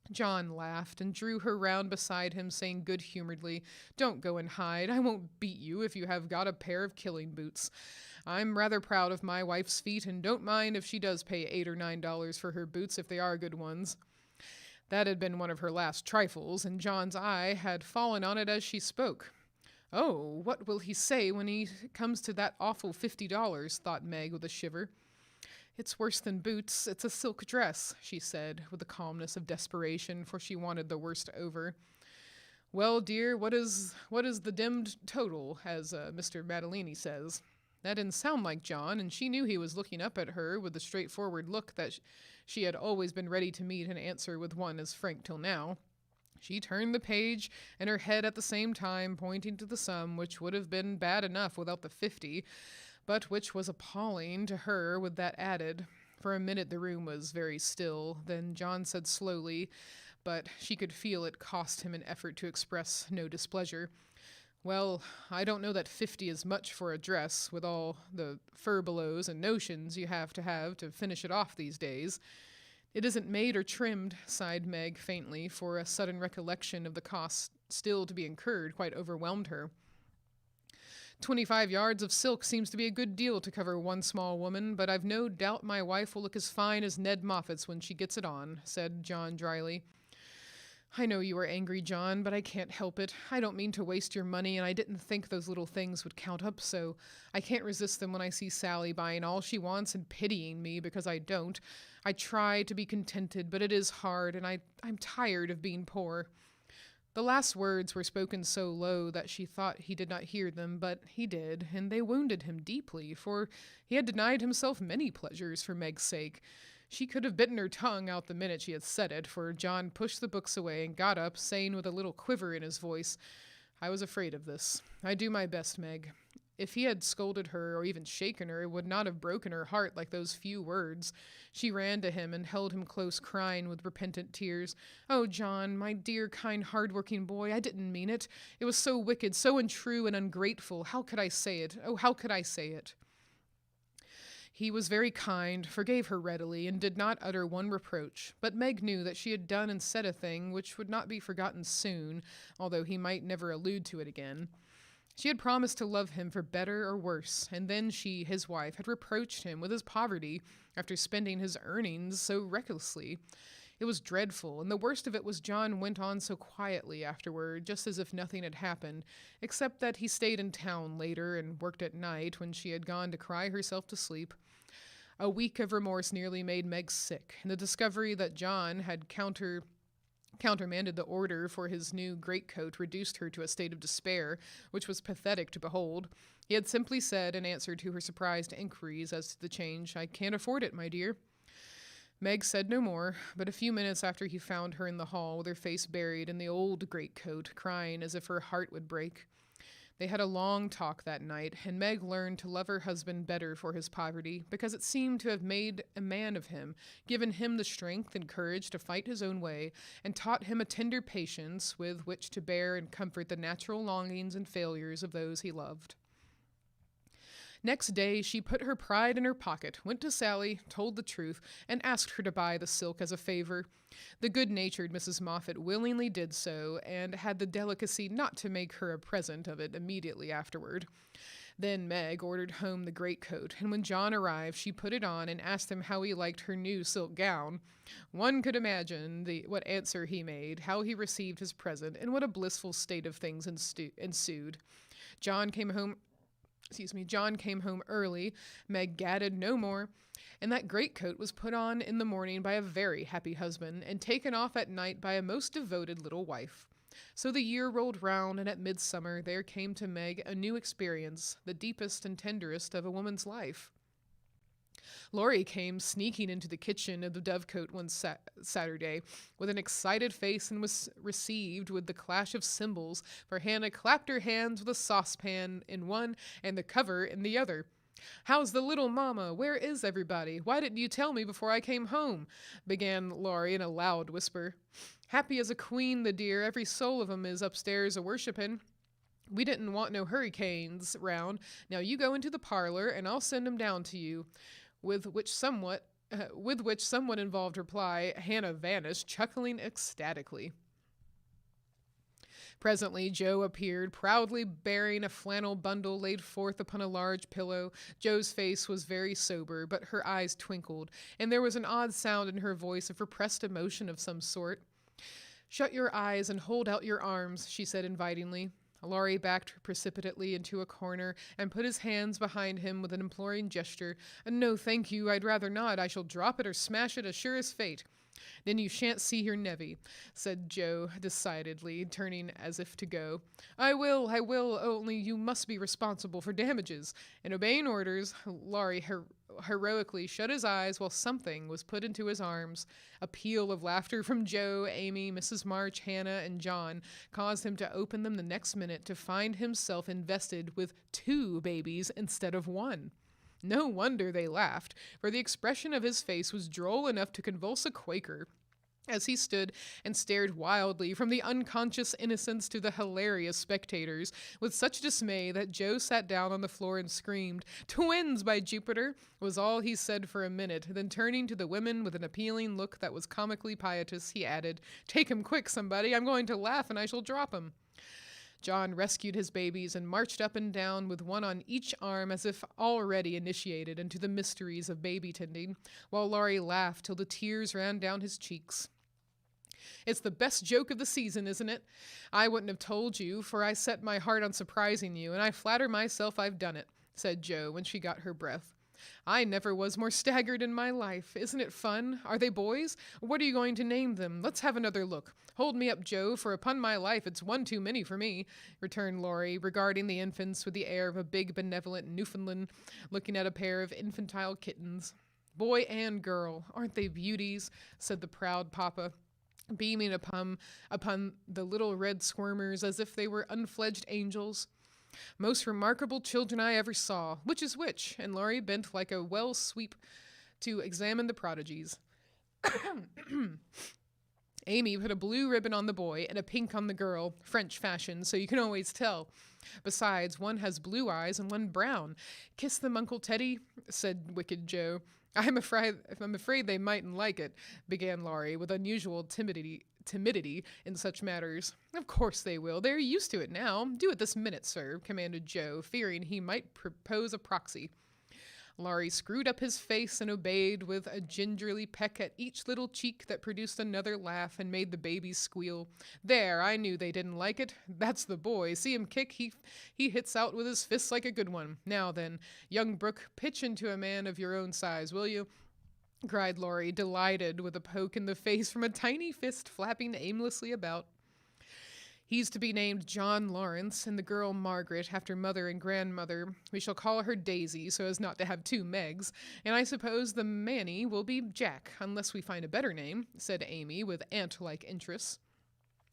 John laughed and drew her round beside him, saying good-humoredly, "Don't go and hide. I won't beat you if you have got a pair of killing boots. I'm rather proud of my wife's feet, and don't mind if she does pay $8 or $9 for her boots if they are good ones." That had been one of her last trifles, and John's eye had fallen on it as she spoke. "Oh, what will he say when he comes to that awful $50, thought Meg with a shiver. "It's worse than boots. It's a silk dress," she said, with the calmness of desperation, for she wanted the worst over. "Well, dear, what is the demmed total, as Mr. Madeline says?" That didn't sound like John, and she knew he was looking up at her with the straightforward look that she had always been ready to meet and answer with one as frank till now. She turned the page, and her head at the same time pointing to the sum, which would have been bad enough without the 50, but which was appalling to her with that added. For a minute the room was very still. Then John said slowly, but she could feel it cost him an effort to express no displeasure, "Well, I don't know that 50 is much for a dress, with all the furbelows and notions you have to finish it off these days." "It isn't made or trimmed," sighed Meg faintly, for a sudden recollection of the cost still to be incurred quite overwhelmed her. 25 yards of silk seems to be a good deal to cover one small woman, but I've no doubt my wife will look as fine as Ned Moffat's when she gets it on," said John dryly. "I know you are angry, John, but I can't help it. I don't mean to waste your money, and I didn't think those little things would count up, so I can't resist them when I see Sally buying all she wants and pitying me because I don't. I try to be contented, but it is hard, and I'm tired of being poor." The last words were spoken so low that she thought he did not hear them, but he did, and they wounded him deeply, for he had denied himself many pleasures for Meg's sake. She could have bitten her tongue out the minute she had said it, for John pushed the books away and got up, saying with a little quiver in his voice, "I was afraid of this. I do my best, Meg." If he had scolded her or even shaken her, it would not have broken her heart like those few words. She ran to him and held him close, crying with repentant tears, "Oh, John, my dear, kind, hard-working boy, I didn't mean it. It was so wicked, so untrue and ungrateful. How could I say it? Oh, how could I say it?" He was very kind, forgave her readily, and did not utter one reproach, but Meg knew that she had done and said a thing which would not be forgotten soon, although he might never allude to it again. She had promised to love him for better or worse, and then she, his wife, had reproached him with his poverty after spending his earnings so recklessly. It was dreadful, and the worst of it was John went on so quietly afterward, just as if nothing had happened, except that he stayed in town later and worked at night when she had gone to cry herself to sleep. A week of remorse nearly made Meg sick, and the discovery that John had countermanded the order for his new greatcoat reduced her to a state of despair, which was pathetic to behold. He had simply said, in answer to her surprised inquiries as to the change, "I can't afford it, my dear." Meg said no more, but a few minutes after he found her in the hall with her face buried in the old greatcoat, crying as if her heart would break. They had a long talk that night, and Meg learned to love her husband better for his poverty, because it seemed to have made a man of him, given him the strength and courage to fight his own way, and taught him a tender patience with which to bear and comfort the natural longings and failures of those he loved. Next day she put her pride in her pocket, went to Sally, told the truth, and asked her to buy the silk as a favor. The good-natured Mrs. Moffat willingly did so, and had the delicacy not to make her a present of it immediately afterward. Then Meg ordered home the greatcoat, and when John arrived she put it on and asked him how he liked her new silk gown. One could imagine what answer he made, how he received his present, and what a blissful state of things ensued. John came home early, Meg gadded no more, and that greatcoat was put on in the morning by a very happy husband, and taken off at night by a most devoted little wife. So the year rolled round, and at midsummer there came to Meg a new experience, the deepest and tenderest of a woman's life. Laurie came sneaking into the kitchen of the Dovecote one Saturday with an excited face and was received with the clash of cymbals, for Hannah clapped her hands with a saucepan in one and the cover in the other. "How's the little mama? Where is everybody? Why didn't you tell me before I came home?" began Laurie in a loud whisper. "Happy as a queen, the dear, every soul of 'em is upstairs a-worshippin'. We didn't want no hurricanes round. Now you go into the parlor, and I'll send 'em down to you." With which somewhat involved reply, Hannah vanished, chuckling ecstatically. Presently Joe appeared, proudly bearing a flannel bundle laid forth upon a large pillow. Joe's face was very sober, but her eyes twinkled, and there was an odd sound in her voice of repressed emotion of some sort. "Shut your eyes and hold out your arms," she said invitingly. Laurie backed precipitately into a corner and put his hands behind him with an imploring gesture. "No, thank you, I'd rather not. I shall drop it or smash it as sure as fate." "Then you shan't see your nevy," said Joe decidedly, turning as if to go. I will, only you must be responsible for damages." And obeying orders, Laurie heroically shut his eyes while something was put into his arms. A peal of laughter from Joe, Amy, Mrs. March, Hannah, and John caused him to open them the next minute to find himself invested with 2 babies instead of 1. No wonder they laughed, for the expression of his face was droll enough to convulse a Quaker, as he stood and stared wildly from the unconscious innocents to the hilarious spectators, with such dismay that Joe sat down on the floor and screamed. "Twins, by Jupiter!" was all he said for a minute. Then turning to the women with an appealing look that was comically piteous, he added, "Take 'em quick, somebody. I'm going to laugh and I shall drop 'em." John rescued his babies and marched up and down with one on each arm as if already initiated into the mysteries of baby tending, while Laurie laughed till the tears ran down his cheeks. "It's the best joke of the season, isn't it? I wouldn't have told you, for I set my heart on surprising you, and I flatter myself I've done it," said Joe when she got her breath. "I never was more staggered in my life. Isn't it fun? Are they boys? What are you going to name them? Let's have another look. Hold me up, Joe, for upon my life it's one too many for me," returned Laurie, regarding the infants with the air of a big benevolent Newfoundland looking at a pair of infantile kittens. "Boy and girl. Aren't they beauties?" said the proud papa, beaming upon the little red squirmers as if they were unfledged angels. "Most remarkable children I ever saw. Which is which?" And Laurie bent like a well sweep to examine the prodigies. Amy put a blue ribbon on the boy and a pink on the girl, French fashion, so you can always tell. Besides, one has blue eyes and one brown. "Kiss them, Uncle Teddy," said wicked Joe. I'm afraid they mightn't like it," began Laurie, with unusual timidity in such matters. "Of course they will. They're used to it now. Do it this minute, sir," commanded Joe, fearing he might propose a proxy. Laurie screwed up his face and obeyed with a gingerly peck at each little cheek that produced another laugh and made the babies squeal. "There, I knew they didn't like it. That's the boy. See him kick? He hits out with his fists like a good one. Now then, young Brooke, pitch into a man of your own size, will you?" cried Laurie, delighted with a poke in the face from a tiny fist flapping aimlessly about. "He's to be named John Lawrence, and the girl Margaret, after mother and grandmother. We shall call her Daisy, so as not to have 2 Megs, and I suppose the Manny will be Jack, unless we find a better name," said Amy, with ant-like interest.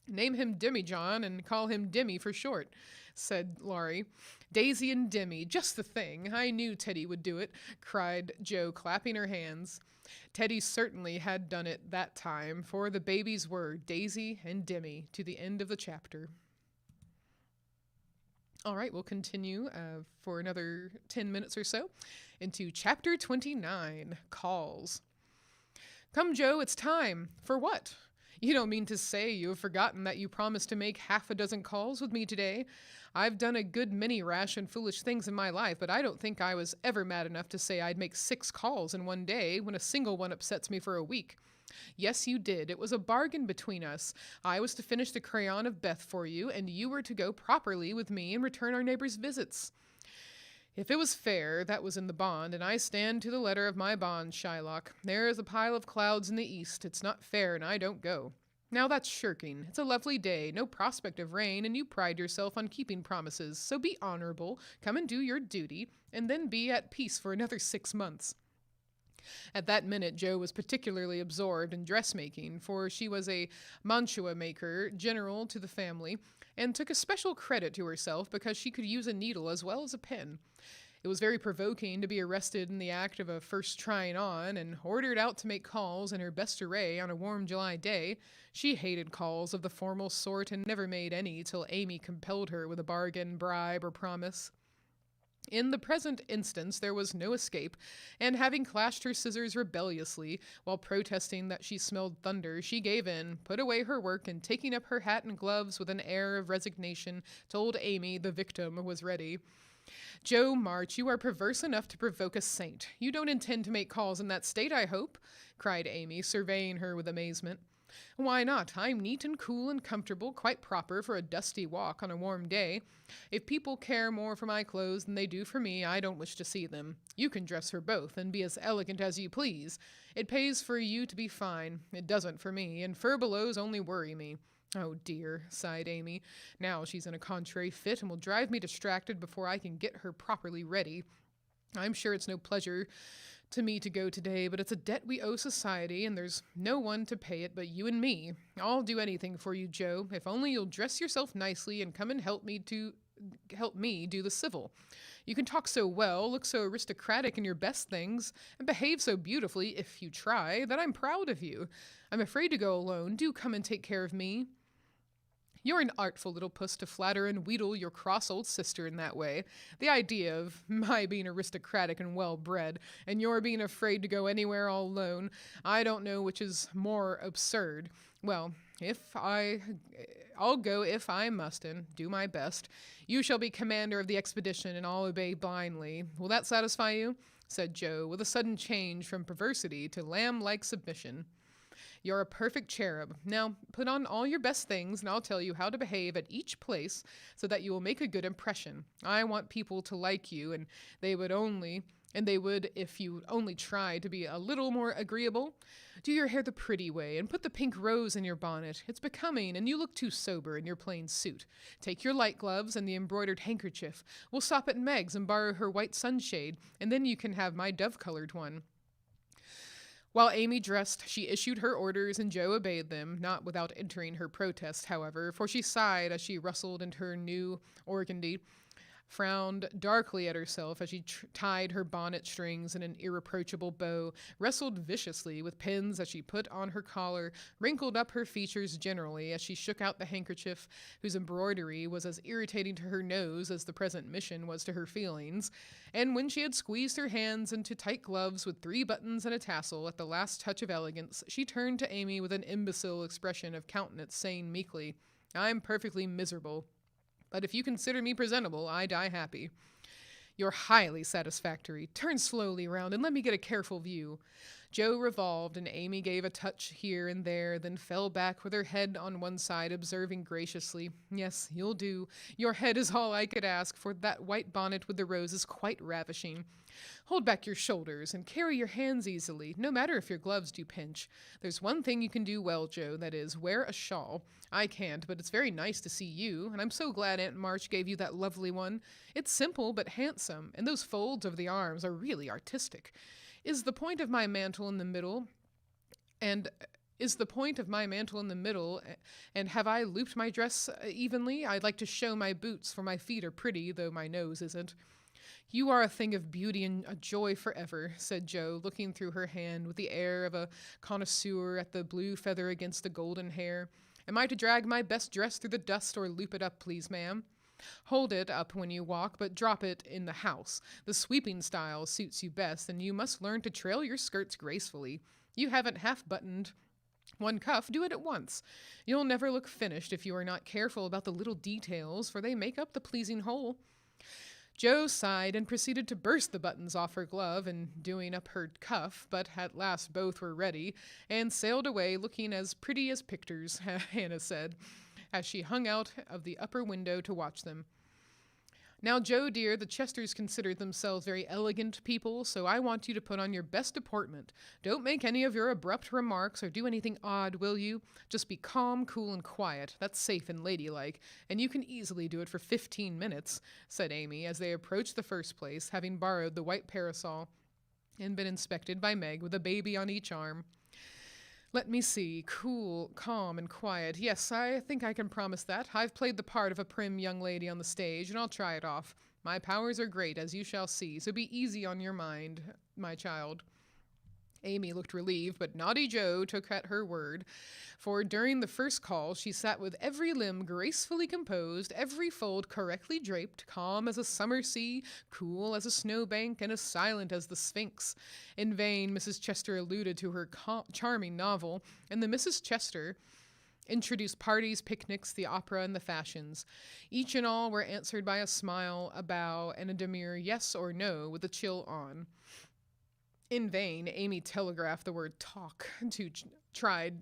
"Name him Demi-John, and call him Demi for short," said Laurie. "Daisy and Demi, just the thing. I knew Teddy would do it," cried Joe, clapping her hands. Teddy certainly had done it that time, for the babies were Daisy and Demi to the end of the chapter. All right, we'll continue for another 10 minutes or so into Chapter 29, Calls. "Come, Joe, it's time. For what? You don't mean to say you have forgotten that you promised to make 6 calls with me today? I've done a good many rash and foolish things in my life, but I don't think I was ever mad enough to say I'd make 6 calls in one day when a single one upsets me for a week. Yes, you did. It was a bargain between us. I was to finish the Crayon of Beth for you, and you were to go properly with me and return our neighbors' visits. If it was fair, that was in the bond, and I stand to the letter of my bond, Shylock. There is a pile of clouds in the east. It's not fair, and I don't go." Now that's shirking. It's a lovely day, no prospect of rain, and you pride yourself on keeping promises. So be honorable, come and do your duty, and then be at peace for another 6 months. At that minute, Jo was particularly absorbed in dressmaking, for she was a mantua maker general to the family, and took a special credit to herself because she could use a needle as well as a pen. It was very provoking to be arrested in the act of a first trying on and ordered out to make calls in her best array on a warm July day. She hated calls of the formal sort and never made any till Amy compelled her with a bargain, bribe, or promise. In the present instance, there was no escape, and having clashed her scissors rebelliously, while protesting that she smelled thunder, she gave in, put away her work, and taking up her hat and gloves with an air of resignation, told Amy the victim was ready. Jo March, you are perverse enough to provoke a saint. You don't intend to make calls in that state, I hope, cried Amy, surveying her with amazement. Why not? I'm neat and cool and comfortable, quite proper for a dusty walk on a warm day. If people care more for my clothes than they do for me, I don't wish to see them. You can dress for both, and be as elegant as you please. It pays for you to be fine. It doesn't for me, and furbelows only worry me. Oh dear, sighed Amy. Now she's in a contrary fit and will drive me distracted before I can get her properly ready. I'm sure it's no pleasure to me to go today, but it's a debt we owe society, and there's no one to pay it but you and me. I'll do anything for you, Jo, if only you'll dress yourself nicely and come and help me do the civil. You can talk so well, look so aristocratic in your best things, and behave so beautifully, if you try, that I'm proud of you. I'm afraid to go alone. Do come and take care of me. You're an artful little puss to flatter and wheedle your cross old sister in that way. The idea of my being aristocratic and well-bred, and your being afraid to go anywhere all alone, I don't know which is more absurd. Well, I'll go if I must, and do my best. You shall be commander of the expedition, and I'll obey blindly. Will that satisfy you? Said Jo, with a sudden change from perversity to lamb-like submission. You're a perfect cherub. Now, put on all your best things, and I'll tell you how to behave at each place so that you will make a good impression. I want people to like you, and they would if you only try to be a little more agreeable. Do your hair the pretty way, and put the pink rose in your bonnet. It's becoming, and you look too sober in your plain suit. Take your light gloves and the embroidered handkerchief. We'll stop at Meg's and borrow her white sunshade, and then you can have my dove-colored one. While Amy dressed, she issued her orders, and Jo obeyed them, not without entering her protest, however, for she sighed as she rustled into her new organdy, frowned darkly at herself as she tied her bonnet strings in an irreproachable bow, wrestled viciously with pins as she put on her collar, wrinkled up her features generally as she shook out the handkerchief, whose embroidery was as irritating to her nose as the present mission was to her feelings, and when she had squeezed her hands into tight gloves with 3 buttons and a tassel at the last touch of elegance, she turned to Amy with an imbecile expression of countenance, saying meekly, I'm perfectly miserable. But if you consider me presentable, I die happy. You're highly satisfactory. Turn slowly round and let me get a careful view. Jo revolved, and Amy gave a touch here and there, then fell back with her head on one side, observing graciously, Yes, you'll do. Your head is all I could ask, for that white bonnet with the rose is quite ravishing. Hold back your shoulders, and carry your hands easily, no matter if your gloves do pinch. There's one thing you can do well, Jo, that is, wear a shawl. I can't, but it's very nice to see you, and I'm so glad Aunt March gave you that lovely one. It's simple but handsome, and those folds over the arms are really artistic. Is the point of my mantle in the middle, and have I looped my dress evenly? I'd like to show my boots, for my feet are pretty, though my nose isn't. You are a thing of beauty and a joy forever, said Jo, looking through her hand with the air of a connoisseur at the blue feather against the golden hair. Am I to drag my best dress through the dust or loop it up, please, ma'am? Hold it up when you walk, but drop it in the house. The sweeping style suits you best, and you must learn to trail your skirts gracefully. You haven't half-buttoned one cuff, do it at once. You'll never look finished if you are not careful about the little details, for they make up the pleasing whole. Jo sighed and proceeded to burst the buttons off her glove in doing up her cuff, but at last both were ready, and sailed away looking as pretty as pictures, Hannah said, as she hung out of the upper window to watch them. Now, Joe, dear, the Chesters considered themselves very elegant people, so I want you to put on your best deportment. Don't make any of your abrupt remarks or do anything odd, will you? Just be calm, cool, and quiet. That's safe and ladylike, and you can easily do it for 15 minutes, said Amy as they approached the first place, having borrowed the white parasol and been inspected by Meg with a baby on each arm. Let me see. Cool, calm, and quiet. Yes, I think I can promise that. I've played the part of a prim young lady on the stage, and I'll try it off. My powers are great, as you shall see, so be easy on your mind, my child. Amy looked relieved, but naughty Joe took at her word, for during the first call she sat with every limb gracefully composed, every fold correctly draped, calm as a summer sea, cool as a snowbank, and as silent as the Sphinx. In vain Mrs. Chester alluded to her charming novel, and the Mrs. Chester introduced parties, picnics, the opera, and the fashions. Each and all were answered by a smile, a bow, and a demure yes or no with a chill on. In vain, Amy telegraphed the word talk tried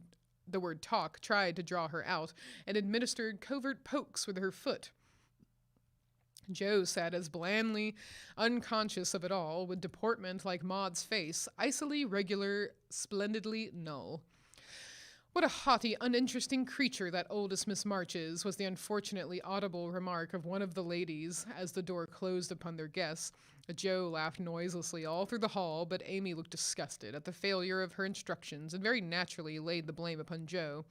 to draw her out, and administered covert pokes with her foot. Joe sat as blandly, unconscious of it all, with deportment like Maud's face, icily regular, splendidly null. What a haughty, uninteresting creature that oldest Miss March is, was the unfortunately audible remark of one of the ladies as the door closed upon their guests. Joe laughed noiselessly all through the hall, but Amy looked disgusted at the failure of her instructions and very naturally laid the blame upon Joe.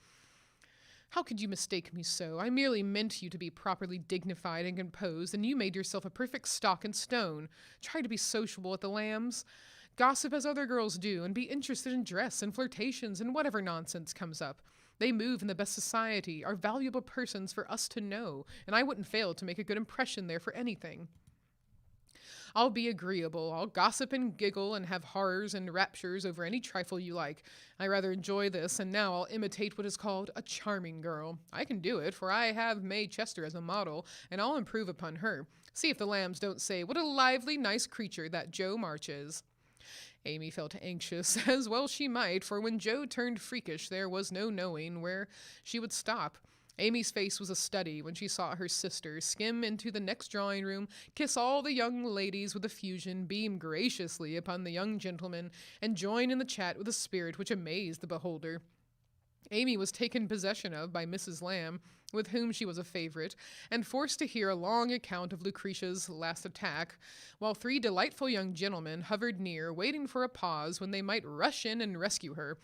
How could you mistake me so? I merely meant you to be properly dignified and composed, and you made yourself a perfect stock and stone. Try to be sociable at the Lambs. Gossip as other girls do, and be interested in dress and flirtations and whatever nonsense comes up. They move in the best society, are valuable persons for us to know, and I wouldn't fail to make a good impression there for anything. I'll be agreeable. I'll gossip and giggle and have horrors and raptures over any trifle you like. I rather enjoy this, and now I'll imitate what is called a charming girl. I can do it, for I have May Chester as a model, and I'll improve upon her. See if the Lambs don't say, what a lively, nice creature that Joe March is. Amy felt anxious, as well she might, for when Joe turned freakish there was no knowing where she would stop. Amy's face was a study when she saw her sister skim into the next drawing-room, kiss all the young ladies with effusion, beam graciously upon the young gentlemen, and join in the chat with a spirit which amazed the beholder. Amy was taken possession of by Mrs. Lamb, with whom she was a favorite, and forced to hear a long account of Lucretia's last attack, while three delightful young gentlemen hovered near, waiting for a pause when they might rush in and rescue her.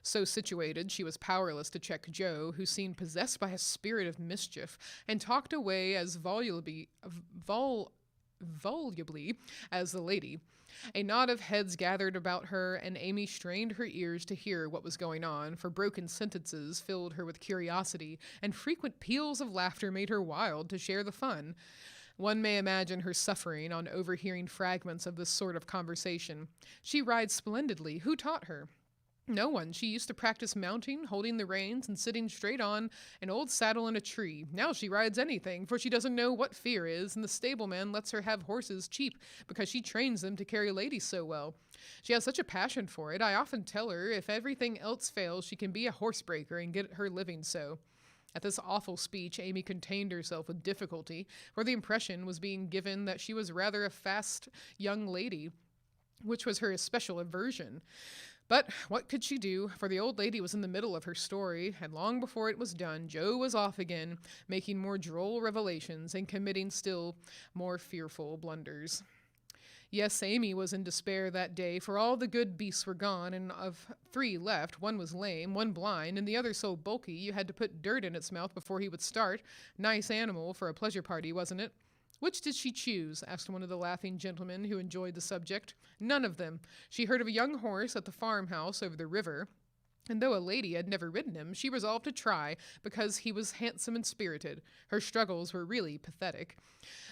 So situated, she was powerless to check Joe, who seemed possessed by a spirit of mischief, and talked away as volubly as the lady. A knot of heads gathered about her, and Amy strained her ears to hear what was going on, for broken sentences filled her with curiosity, and frequent peals of laughter made her wild to share the fun. One may imagine her suffering on overhearing fragments of this sort of conversation. She rides splendidly. Who taught her? No one. She used to practice mounting, holding the reins, and sitting straight on an old saddle in a tree. Now she rides anything, for she doesn't know what fear is, and the stableman lets her have horses cheap because she trains them to carry ladies so well. She has such a passion for it. I often tell her if everything else fails, she can be a horsebreaker and get her living so. At this awful speech, Amy contained herself with difficulty, for the impression was being given that she was rather a fast young lady, which was her especial aversion. But what could she do, for the old lady was in the middle of her story, and long before it was done, Joe was off again, making more droll revelations and committing still more fearful blunders. Yes, Amy was in despair that day, for all the good beasts were gone, and of three left, one was lame, one blind, and the other so bulky you had to put dirt in its mouth before he would start. Nice animal for a pleasure party, wasn't it? Which did she choose? Asked one of the laughing gentlemen who enjoyed the subject. None of them. She heard of a young horse at the farmhouse over the river, and though a lady had never ridden him, she resolved to try, because he was handsome and spirited. Her struggles were really pathetic.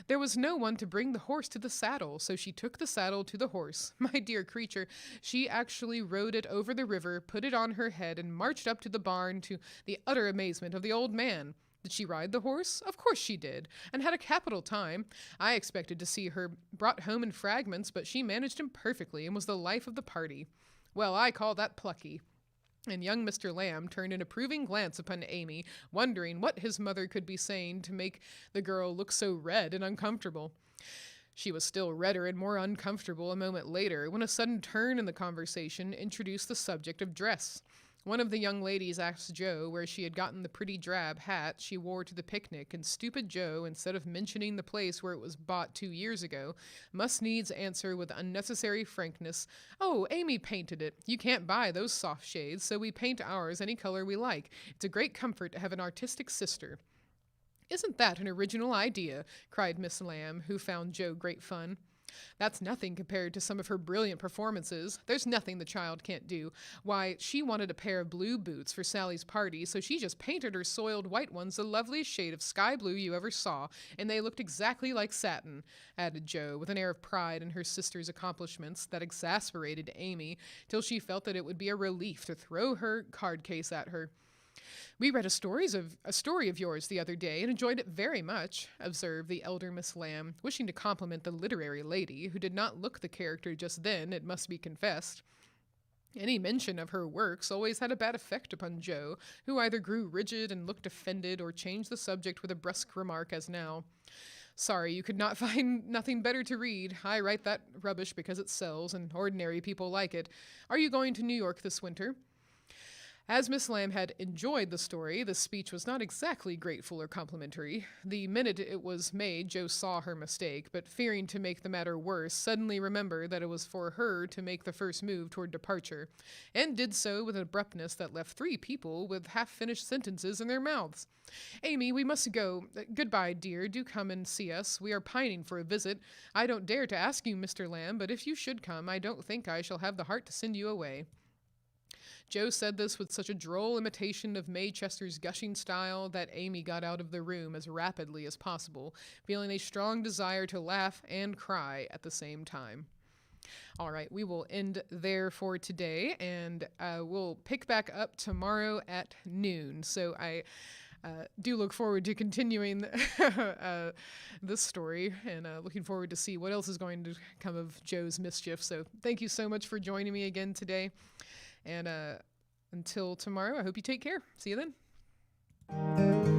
There was no one to bring the horse to the saddle, so she took the saddle to the horse. My dear creature, she actually rode it over the river, put it on her head, and marched up to the barn, to the utter amazement of the old man. Did she ride the horse? Of course she did, and had a capital time. I expected to see her brought home in fragments, but she managed him perfectly, and was the life of the party. Well, I call that plucky. And young Mr. Lamb turned an approving glance upon Amy, wondering what his mother could be saying to make the girl look so red and uncomfortable. She was still redder and more uncomfortable a moment later when a sudden turn in the conversation introduced the subject of dress. One of the young ladies asked Jo where she had gotten the pretty drab hat she wore to the picnic, and stupid Jo, instead of mentioning the place where it was bought 2 years ago, must needs answer with unnecessary frankness, "Oh, Amy painted it. You can't buy those soft shades, so we paint ours any color we like. It's a great comfort to have an artistic sister." "Isn't that an original idea?" cried Miss Lamb, who found Jo great fun. "That's nothing compared to some of her brilliant performances. There's nothing the child can't do. Why, she wanted a pair of blue boots for Sally's party, so she just painted her soiled white ones the loveliest shade of sky blue you ever saw, and they looked exactly like satin," added Jo, with an air of pride in her sister's accomplishments that exasperated Amy, till she felt that it would be a relief to throw her card case at her. "We read a story of yours the other day and enjoyed it very much," observed the elder Miss Lamb, wishing to compliment the literary lady, who did not look the character just then, it must be confessed. Any mention of her works always had a bad effect upon Jo, who either grew rigid and looked offended or changed the subject with a brusque remark as now. "Sorry you could not find nothing better to read. I write that rubbish because it sells, and ordinary people like it. Are you going to New York this winter?" As Miss Lamb had enjoyed the story, the speech was not exactly grateful or complimentary. The minute it was made, Jo saw her mistake, but fearing to make the matter worse, suddenly remembered that it was for her to make the first move toward departure, and did so with an abruptness that left 3 people with half-finished sentences in their mouths. "Amy, we must go. Goodbye, dear. Do come and see us. We are pining for a visit. I don't dare to ask you, Mr. Lamb, but if you should come, I don't think I shall have the heart to send you away." Jo said this with such a droll imitation of May Chester's gushing style that Amy got out of the room as rapidly as possible, feeling a strong desire to laugh and cry at the same time. All right, we will end there for today, and we'll pick back up tomorrow at noon. So I do look forward to continuing this story, and looking forward to see what else is going to come of Jo's mischief. So thank you so much for joining me again today. And until tomorrow, I hope you take care. See you then.